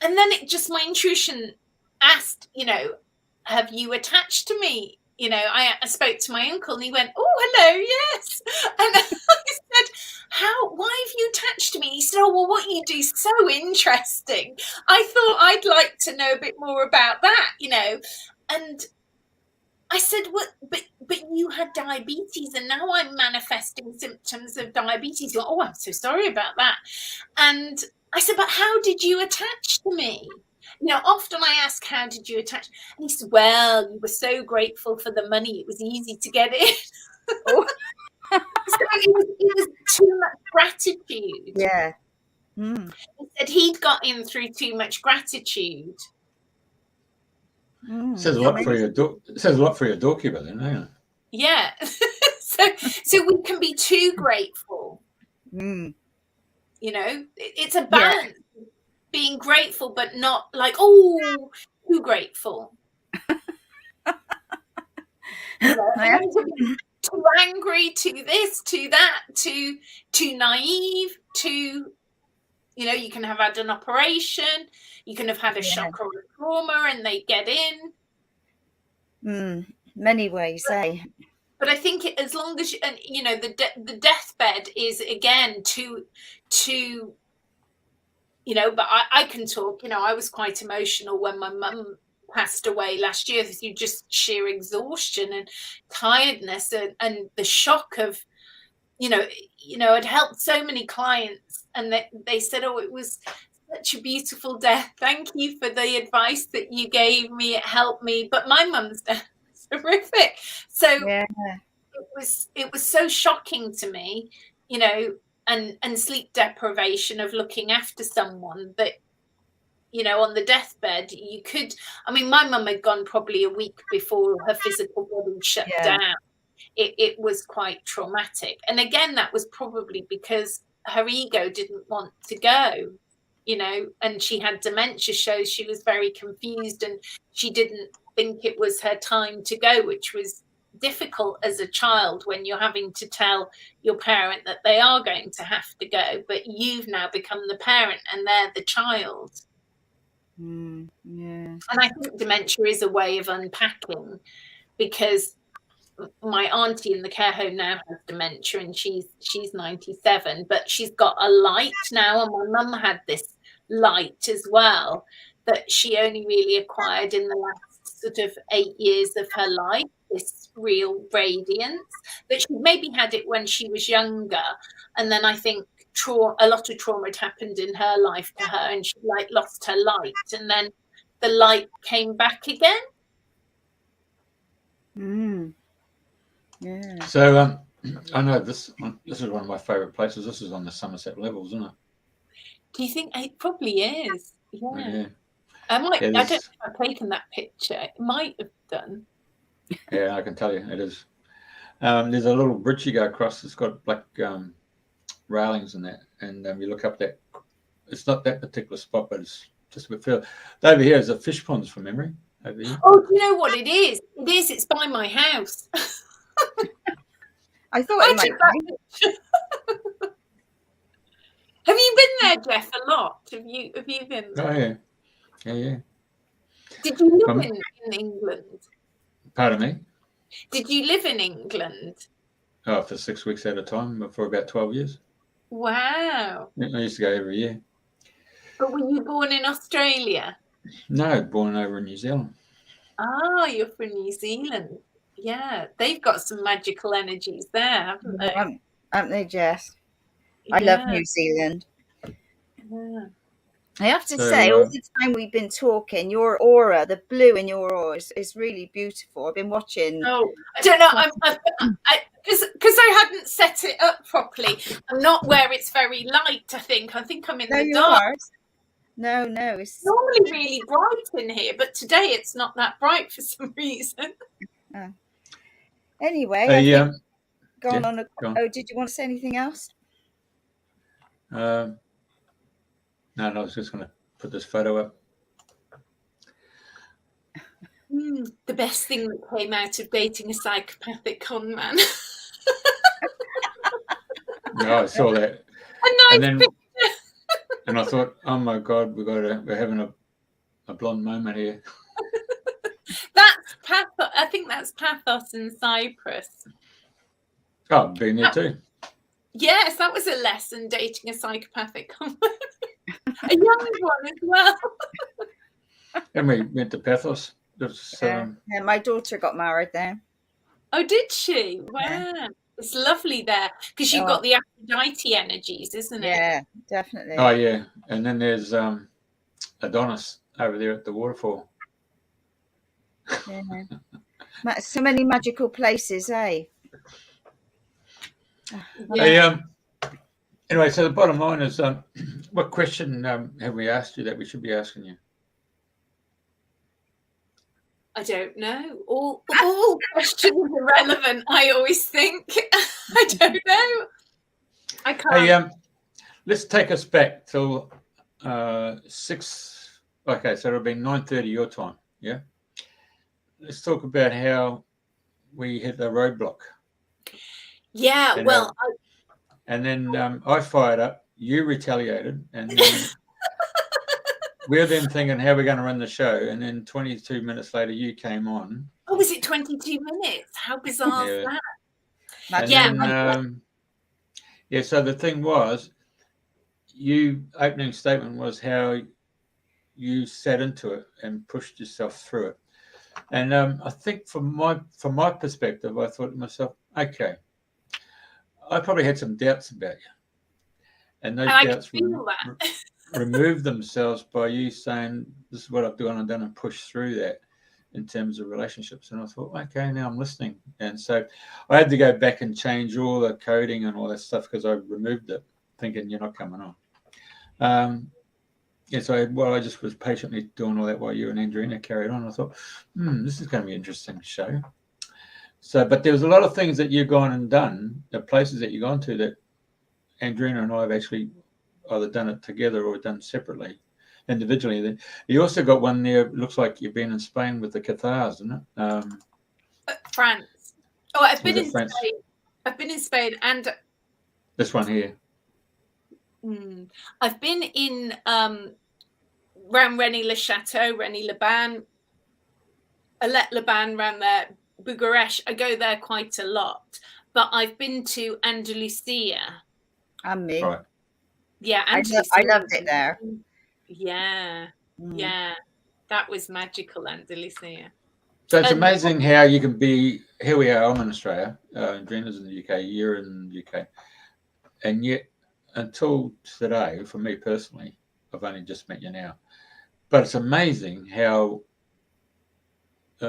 and then it just, my intuition asked, you know, have you attached to me? You know, I spoke to my uncle and he went, oh, hello, yes. And I said, why have you attached to me? He said, oh, well, what you do is so interesting. I thought I'd like to know a bit more about that, you know. And I said, what, but you had diabetes and now I'm manifesting symptoms of diabetes. You're like, oh, I'm so sorry about that. And I said, but how did you attach to me? You know, often I ask, how did you attach? And he said, well, you were so grateful for the money. It was easy to get in. Oh. So it was too much gratitude. Yeah. He said he'd got in through too much gratitude. Says a lot for your doorkeeper then, doesn't it? Yeah. so we can be too grateful. You know, it's a balance. Yeah. Being grateful, but not like, oh, too grateful. You know, too angry, too this, too that, too naive, too, you know, you can have had an operation, you can have had a shock or a trauma and they get in. Many ways, eh? But I think as long as, you know, the deathbed is, again, too, you know, but I can talk, you know, I was quite emotional when my mum passed away last year through just sheer exhaustion and tiredness and the shock of, you know, I'd helped so many clients and they said, oh, it was such a beautiful death. Thank you for the advice that you gave me. It helped me. But my mum's death was horrific. So it was so shocking to me, you know, and sleep deprivation of looking after someone that, you know, on the deathbed, you could, I mean, my mum had gone probably a week before her physical body shut down. It was quite traumatic. And again, that was probably because her ego didn't want to go, you know, and she had dementia, shows she was very confused and she didn't think it was her time to go, which was difficult as a child when you're having to tell your parent that they are going to have to go, but you've now become the parent and they're the child. And I think dementia is a way of unpacking, because my auntie in the care home now has dementia, and she's 97, but she's got a light now, and my mum had this light as well that she only really acquired in the last sort of 8 years of her life, this real radiance, that she maybe had it when she was younger, and then I think a lot of trauma had happened in her life to her, and she like lost her light, and then the light came back again. Yeah. So I know this is one of my favourite places. This is on the Somerset Levels, isn't it? Do you think it probably is? Yeah. I don't know Is, if I've taken that picture. It might have done. yeah, I can tell you it is. There's a little bridge you go across. It's got black railings in that, and you look up that. It's not that particular spot, but it's just a bit further. Over here is a fish ponds from memory. Over here. Oh, do you know what it is? It is. It's by my house. I thought it might be. Have you been there, Jeff, a lot? Have you been there? Oh yeah. Did you live in England? Pardon me? Did you live in England? Oh, for 6 weeks at a time for about 12 years. Wow. I used to go every year. But were you born in Australia? No, born over in New Zealand. Ah, you're from New Zealand. Yeah, they've got some magical energies there, haven't they? Haven't they, Jess? I love New Zealand. Yeah. I have to say, all the time we've been talking, your aura, the blue in your aura is really beautiful. I've been watching. Oh, I don't know. Because I hadn't set it up properly. I'm not where it's very light, I think. I think I'm in the dark. No, it's normally really bright in here, but today it's not that bright for some reason. Anyway, go on. Oh, did you want to say anything else? No, I was just going to put this photo up. The best thing that came out of dating a psychopathic con man. No, I saw that. A nice picture. And I thought, oh my God, we're having a blonde moment here. That's pathos. I think that's pathos in Cyprus. Oh, been there too. Yes, that was a lesson, dating a psychopathic con man. A young one as well. And we went to Pathos. Yeah, my daughter got married there. Oh, did she? Wow. Yeah. It's lovely there because you've got the Aphrodite energies, isn't it? Yeah, definitely. Oh, yeah. And then there's Adonis over there at the waterfall. Yeah. So many magical places, eh? Yeah. Anyway, so the bottom line is, what question have we asked you that we should be asking you? I don't know. All questions are relevant, I always think. I don't know. I can't. Hey, let's take us back till 6. Okay, so it'll be 9:30 your time. Yeah. Let's talk about how we hit the roadblock. Yeah. And then I fired up. You retaliated, and then we're then thinking how we're going to run the show, and then 22 minutes later you came on. Oh, was it 22 minutes? How bizarre is that? And then, so the thing was, opening statement was how you sat into it and pushed yourself through it. And I think from my perspective, I thought to myself, okay, I probably had some doubts about you. And those doubts removed themselves by you saying, this is what I've done and push through that in terms of relationships. And I thought, okay, now I'm listening. And so I had to go back and change all the coding and all that stuff because I removed it, thinking you're not coming on. So I just was patiently doing all that while you and Andrena carried on. I thought, this is going to be an interesting show. So, but there was a lot of things that you've gone and done, the places that you've gone to that Andrena and I have actually either done it together or done separately, individually. Then you also got one there. Looks like you've been in Spain with the Cathars, isn't it? France. Oh, I've been in France? Spain. I've been in Spain and this one here. I've been in around Rennes-le-Château, Rennes-le-Ban, Alette-le-Ban, around there. Bucharest. I go there quite a lot, but I've been to Andalusia. And me. Right. Yeah, Andalusia. I loved it there. Yeah, yeah, that was magical, Andalusia. So it's amazing how you can be. Here we are. I'm in Australia. Andrena's in the UK. You're in the UK, and yet until today, for me personally, I've only just met you now. But it's amazing how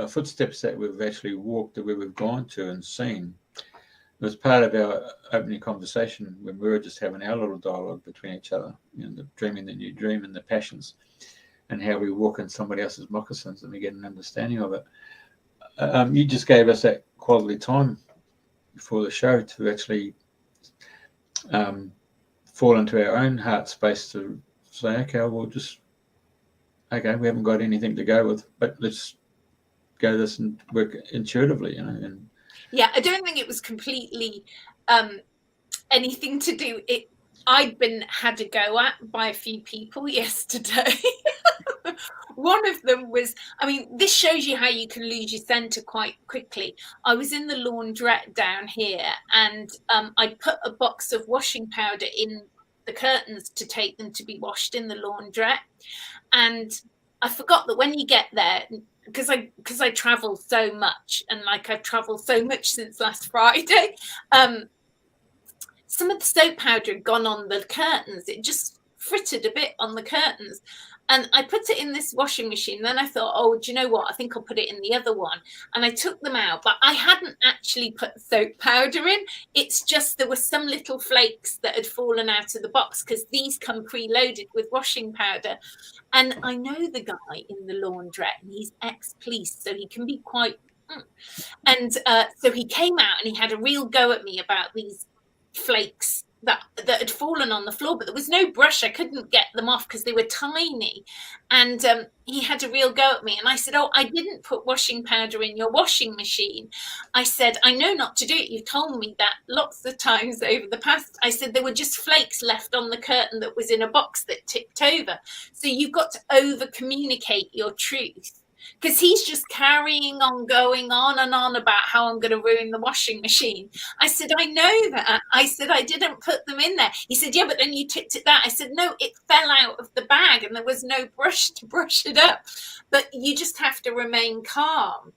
footsteps that we've actually walked, that we've gone to and seen. It was part of our opening conversation when we were just having our little dialogue between each other, the dreaming that you dream and the passions, and how we walk in somebody else's moccasins and we get an understanding of it. You just gave us that quality time before the show to actually fall into our own heart space to say, okay, we haven't got anything to go with, but let's go this and work intuitively, And yeah, I don't think it was completely anything to do. I'd been had a go at by a few people yesterday. One of them was, I mean, this shows you how you can lose your centre quite quickly. I was in the laundrette down here, and I put a box of washing powder in the curtains to take them to be washed in the laundrette, and I forgot that when you get there, because I travel so much, and like I've travelled so much since last Friday, some of the soap powder had gone on the curtains. It just frittered a bit on the curtains. And I put it in this washing machine. Then I thought, oh, do you know what? I think I'll put it in the other one. And I took them out, but I hadn't actually put soap powder in. It's just there were some little flakes that had fallen out of the box, because these come preloaded with washing powder. And I know the guy in the laundrette, and he's ex-police, so he can be quite... And so he came out and he had a real go at me about these flakes that had fallen on the floor, but there was no brush. I couldn't get them off because they were tiny. And he had a real go at me. And I said, oh, I didn't put washing powder in your washing machine. I said, I know not to do it. You've told me that lots of times over the past. I said, there were just flakes left on the curtain that was in a box that tipped over. So you've got to over communicate your truth. Because he's just carrying on, going on and on about how I'm going to ruin the washing machine. I said, I know that. I said, I didn't put them in there. He said, yeah, but then you tipped it that. I said, no, it fell out of the bag and there was no brush to brush it up. But you just have to remain calm.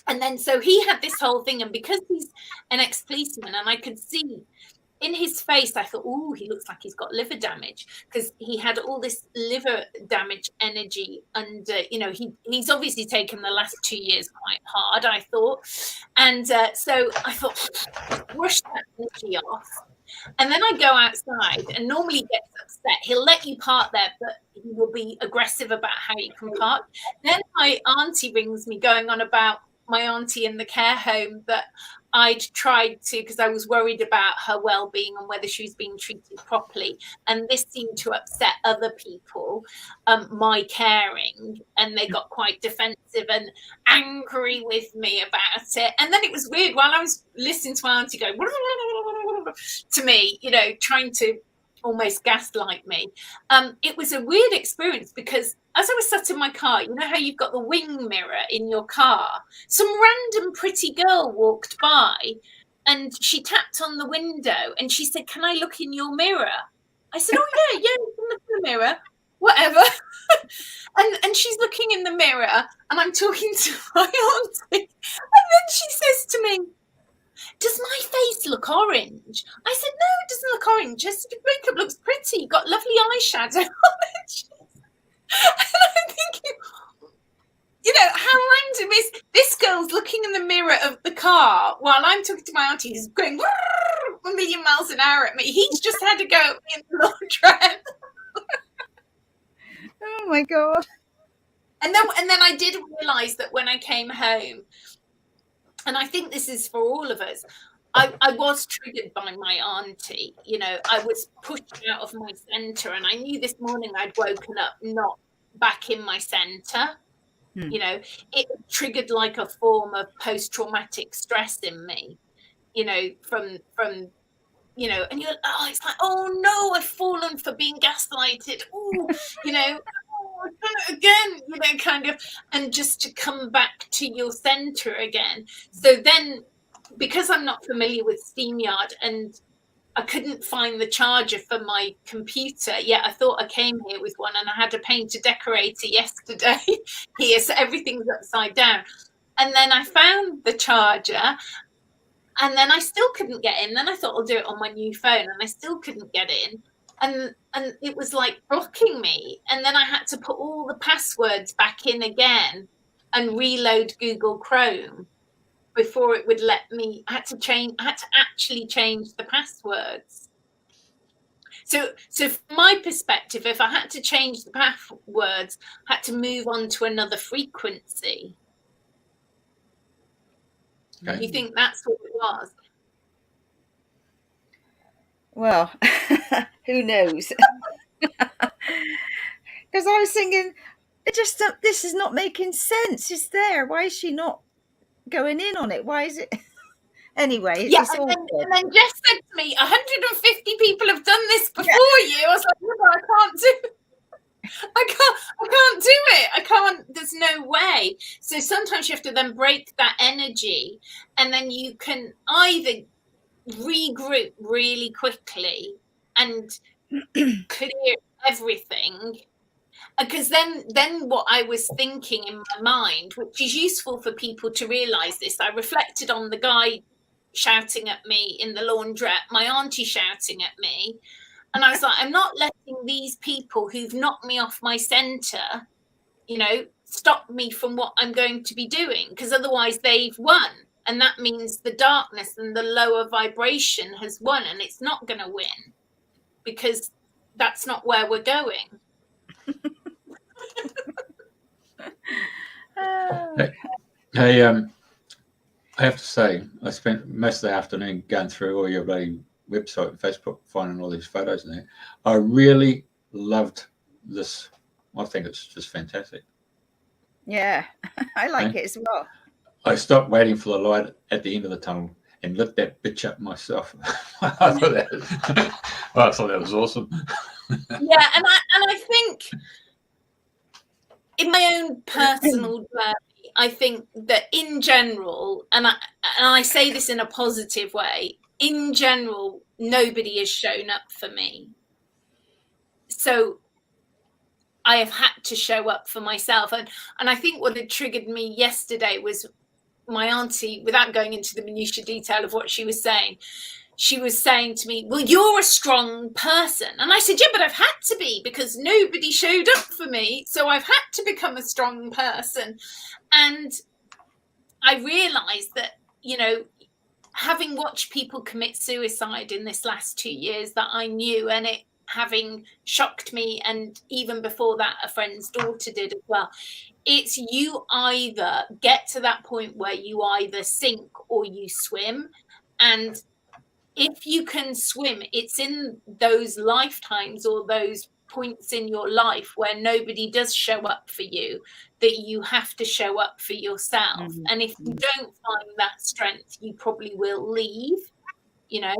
And then so he had this whole thing. And because he's an ex-policeman, and I could see in his face, I thought, oh, he looks like he's got liver damage, because he had all this liver damage energy. And, he's obviously taken the last 2 years quite hard, I thought. And so I thought, brush that energy off. And then I go outside, and normally he gets upset. He'll let you park there, but he will be aggressive about how you can park. Then my auntie rings me going on about my auntie in the care home that I'd tried to, because I was worried about her well-being and whether she was being treated properly. And this seemed to upset other people, my caring, and they got quite defensive and angry with me about it. And then it was weird, while I was listening to my auntie go to me, trying to almost gaslight me. It was a weird experience, because as I was sat in my car, you know how you've got the wing mirror in your car? Some random pretty girl walked by and she tapped on the window and she said, can I look in your mirror? I said, oh yeah, you can look in the mirror, whatever. and she's looking in the mirror and I'm talking to my auntie. And then she says to me, does my face look orange? I said, no, it doesn't look orange. Just your makeup looks pretty. You've got lovely eyeshadow on it. And I'm thinking, how random is this? Girl's looking in the mirror of the car while I'm talking to my auntie who's going a million miles an hour at me. He's just had to go at me in the laundrette. Oh my God. And then I did realise that when I came home, and I think this is for all of us, I was triggered by my auntie. I was pushed out of my centre, and I knew this morning I'd woken up not back in my centre. It triggered like a form of post-traumatic stress in me, from and you're, it's like, oh no, I've fallen for being gaslighted. Oh, again, kind of, and just to come back to your center again. So then, because I'm not familiar with StreamYard and I couldn't find the charger for my computer, yet I thought I came here with one, and I had to paint a decorator yesterday here, so everything's upside down. And then I found the charger, and then I still couldn't get in. Then I thought I'll do it on my new phone, and I still couldn't get in. And it was like blocking me. And then I had to put all the passwords back in again and reload Google Chrome before it would let me. I had to actually change the passwords. So from my perspective, if I had to change the passwords, I had to move on to another frequency. Okay. You think that's what it was? Well, who knows? Because I was thinking, this is not making sense. It's there. Why is she not going in on it? Why is it? Anyway, yeah, it's and then Jess said to me, 150 people have done this before you. I was like, no, I can't do it. I can't do it. I can't. There's no way. So sometimes you have to then break that energy, and then you can either regroup really quickly and clear everything. Because then what I was thinking in my mind, which is useful for people to realize this, I reflected on the guy shouting at me in the laundrette, my auntie shouting at me. And I was like, I'm not letting these people who've knocked me off my center, stop me from what I'm going to be doing, because otherwise they've won. And that means the darkness and the lower vibration has won, and it's not going to win because that's not where we're going. Hey, I have to say, I spent most of the afternoon going through all your bloody website and Facebook, finding all these photos in there. I really loved this. I think it's just fantastic. Yeah, I like it as well. I stopped waiting for the light at the end of the tunnel and lit that bitch up myself. I thought that was awesome. Yeah, and I think in my own personal journey, I think that in general, and I say this in a positive way, in general, nobody has shown up for me. So I have had to show up for myself. And I think what had triggered me yesterday was my auntie, without going into the minutiae detail of what she was saying to me, well, you're a strong person. And I said, yeah, but I've had to be, because nobody showed up for me. So I've had to become a strong person. And I realized that, having watched people commit suicide in this last 2 years that I knew, and it having shocked me, and even before that, a friend's daughter did as well. It's you either get to that point where you either sink or you swim. And if you can swim, it's in those lifetimes or those points in your life where nobody does show up for you, that you have to show up for yourself. Mm-hmm. And if you don't find that strength, you probably will leave, Yeah.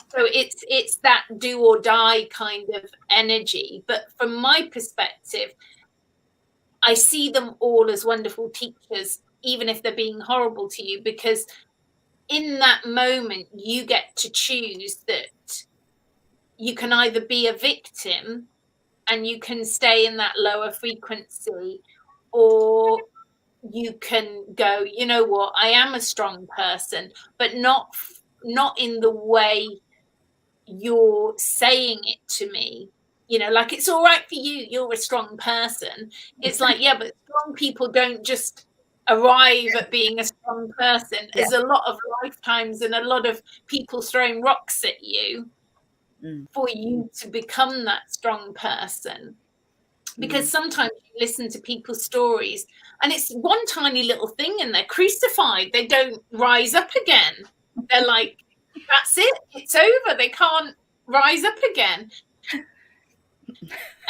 So it's that do or die kind of energy. But from my perspective, I see them all as wonderful teachers, even if they're being horrible to you, because in that moment, you get to choose that you can either be a victim and you can stay in that lower frequency, or you can go, you know what, I am a strong person, but not in the way you're saying it to me. Like, it's all right for you, you're a strong person. It's like, yeah, but strong people don't just arrive at being a strong person. There's a lot of lifetimes and a lot of people throwing rocks at you for you to become that strong person. Because sometimes you listen to people's stories and it's one tiny little thing and they're crucified. They don't rise up again. They're like, that's it, it's over. They can't rise up again.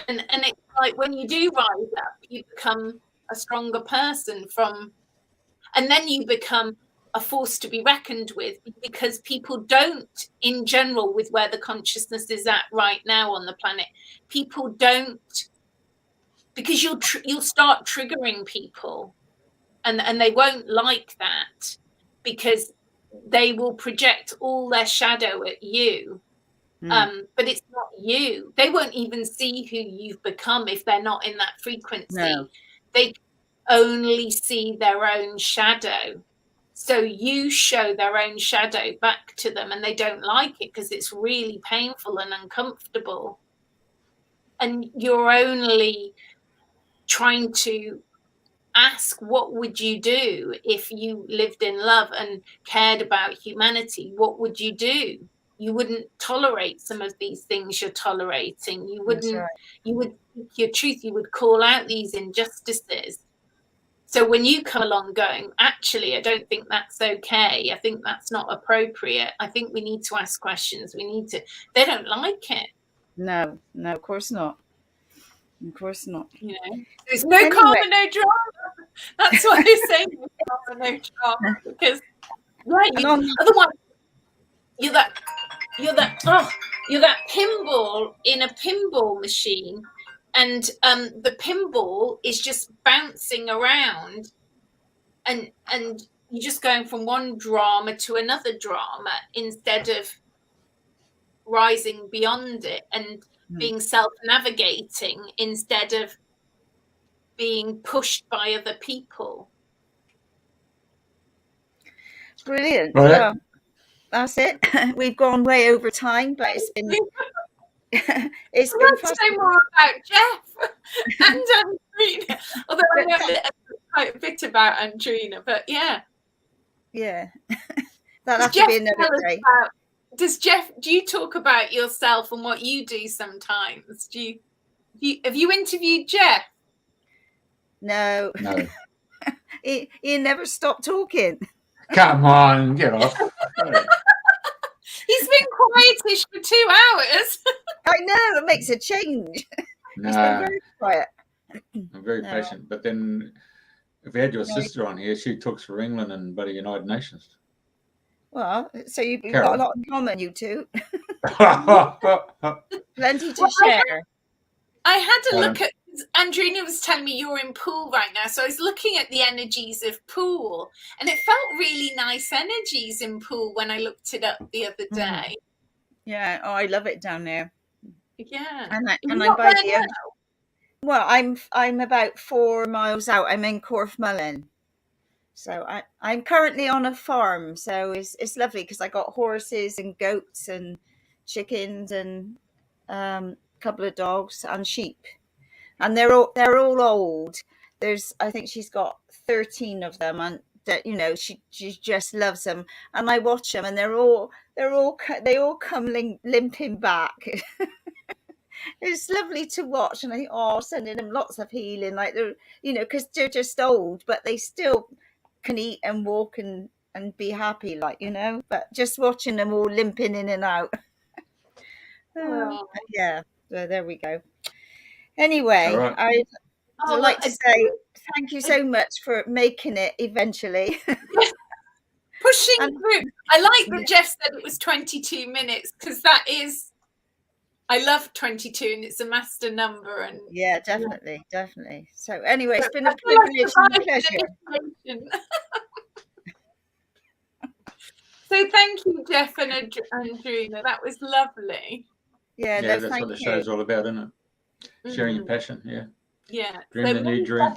And it's like, when you do rise up, you become a stronger person and then you become a force to be reckoned with, because people don't, in general, with where the consciousness is at right now on the planet, people don't because you'll start triggering people, and they won't like that, because they will project all their shadow at you. But it's not you. They won't even see who you've become if they're not in that frequency. No. They only see their own shadow. So you show their own shadow back to them, and they don't like it because it's really painful and uncomfortable. And you're only trying to ask, what would you do if you lived in love and cared about humanity? What would you do? You wouldn't tolerate some of these things you're tolerating. You wouldn't. Right. You would speak your truth. You would call out these injustices. So when you come along going, actually, I don't think that's okay. I think that's not appropriate. I think we need to ask questions. We need to. They don't like it. No, of course not. Of course not. You know, there's no karma, no drama. That's what they're saying. No karma, no drama. Because otherwise, you're that pinball in a pinball machine, and the pinball is just bouncing around, and you're just going from one drama to another drama instead of rising beyond it and being self-navigating instead of being pushed by other people. Brilliant. Right. Well, that's it. We've gone way over time, but it's been it's been to say more about Jeff and Andrena. Although I know quite a bit about Andrena, but yeah. That'll have to be another day. Do you talk about yourself and what you do sometimes? Have you interviewed Jeff? No. he never stopped talking. Come on, get off. He's been quietish for 2 hours. I know, it makes a change. He's been very quiet. I'm very patient. But then if we had your sister on here, she talks for England and the United Nations. Well, so you've got a lot in common, you two. Plenty to share. I had a look at, Andrena was telling me you're in Poole right now, so I was looking at the energies of Poole, and it felt really nice energies in Poole when I looked it up the other day. Yeah, I love it down there. Yeah, and I'm by the well, I'm about 4 miles out. I'm in Corfmullen, so I'm currently on a farm. So it's lovely because I got horses and goats and chickens and a couple of dogs and sheep. And they're all old. I think she's got 13 of them, and that she just loves them. And I watch them, and they all come limping back. It's lovely to watch, and I think, sending them lots of healing, like they're because they're just old, but they still can eat and walk and be happy, But just watching them all limping in and out. Yeah, so there we go. Anyway, right. I'd like to say thank you so much for making it eventually. Pushing through. I like that Jeff said it was 22 minutes because that is, I love 22 and it's a master number. And yeah, definitely. So anyway, it's been a privilege and a pleasure. So thank you, Jeff and Andrena. That was lovely. Yeah, that's what the show's all about, isn't it? Sharing your passion, dream the new dream.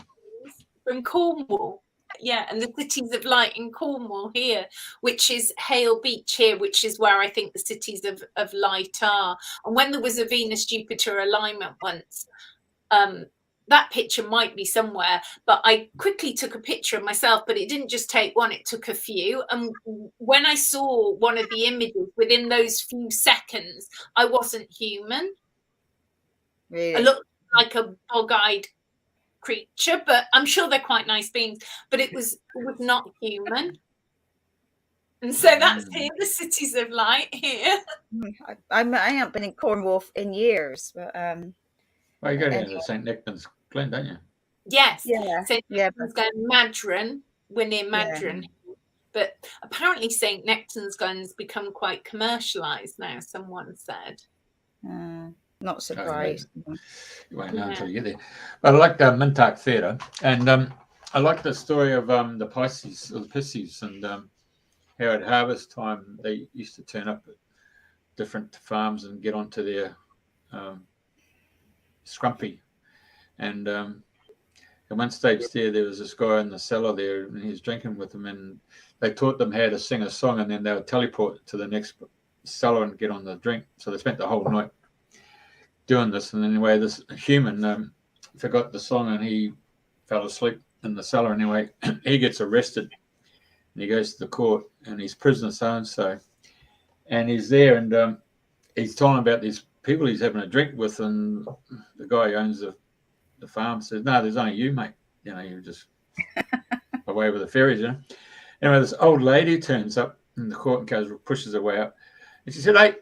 From Cornwall, and the cities of light in Cornwall here, which is Hale Beach here, which is where I think the cities of light are. And when there was a Venus-Jupiter alignment once, that picture might be somewhere, but I quickly took a picture of myself, but it didn't just take one, it took a few. And when I saw one of the images, within those few seconds, I wasn't human. Really? I looked like a bog-eyed creature, but I'm sure they're quite nice beings, but it was not human. And so that's here, the cities of light here. I haven't been in Cornwall in years, but well, you go down to St. Nickman's Glen, don't you? Yes. Yeah. St. Nickman's Glen, Madron. We're near Madron. Yeah. But apparently St. Nickman's Glen's become quite commercialised now, someone said. Not surprised. You won't know until you get there. But I like the Mintark Theatre, and I like the story of the Pisces or the Pisces, and how at harvest time they used to turn up at different farms and get onto their scrumpy. And at one stage there was this guy in the cellar there, and he was drinking with them, and they taught them how to sing a song, and then they would teleport to the next cellar and get on the drink. So they spent the whole night doing this, and anyway, this human forgot the song, and he fell asleep in the cellar. Anyway, he gets arrested, and he goes to the court, and he's prisoner so-and-so, and he's there, and he's telling about these people he's having a drink with, and the guy who owns the farm says, "No, there's only you, mate. You know, you're just away with the fairies, you know." Anyway, this old lady turns up in the court and goes, pushes her way up, and she said, "Hey,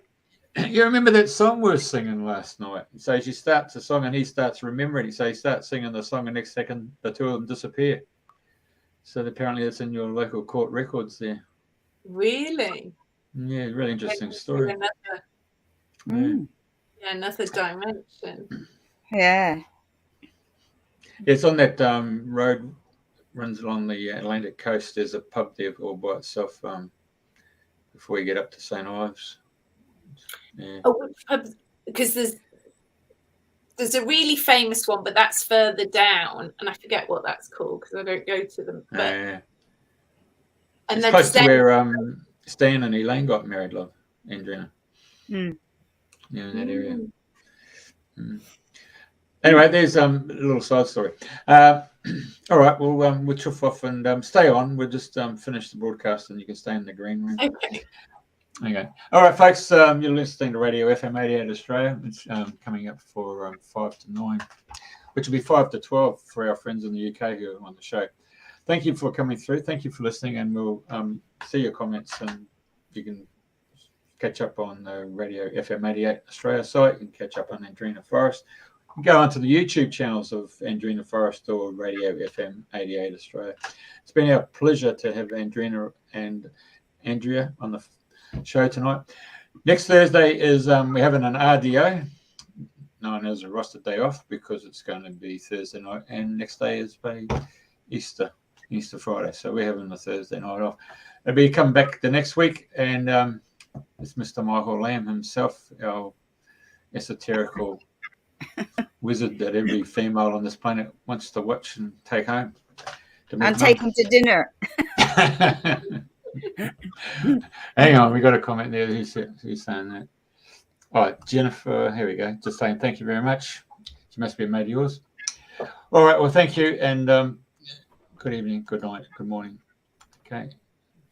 you remember that song we were singing last night?" So she starts the song, and he starts remembering. So he starts singing the song, and next second, the two of them disappear. So apparently, it's in your local court records there. Really? Yeah, really interesting story. Another dimension. Yeah. It's on that road, runs along the Atlantic coast. There's a pub there all by itself before you get up to St. Ives. Yeah. Oh, which pub? Because there's a really famous one, but that's further down, and I forget what that's called because I don't go to them. But and it's close to where Stan and Elaine got married, love, Andrena. Yeah, in that area. Anyway, there's a little side story. All right, well, we'll chuff off and stay on. We'll just finish the broadcast, and you can stay in the green room. Okay. All right, folks, you're listening to Radio FM 88 Australia. It's coming up for 5 to 9, which will be 5 to 12 for our friends in the UK who are on the show. Thank you for coming through. Thank you for listening, and we'll see your comments, and you can catch up on the Radio FM 88 Australia site. You can catch up on Andrena Forrest. You can go onto the YouTube channels of Andrena Forrest or Radio FM 88 Australia. It's been our pleasure to have Andrena and Andrea on the show tonight. Next Thursday is we're having an RDO, known as a roster day off, because it's going to be Thursday night, and next day is Easter Friday, so we're having the Thursday night off. It'll be coming back the next week, and it's Mr. Michael Lamb himself, our esoterical wizard that every female on this planet wants to watch and take home. And take him to dinner. Hang on, we got a comment there. Who's saying that? All right, Jennifer, here we go. Just saying thank you very much. She must be a mate of yours. All right, well, thank you, and good evening, good night, good morning. Okay.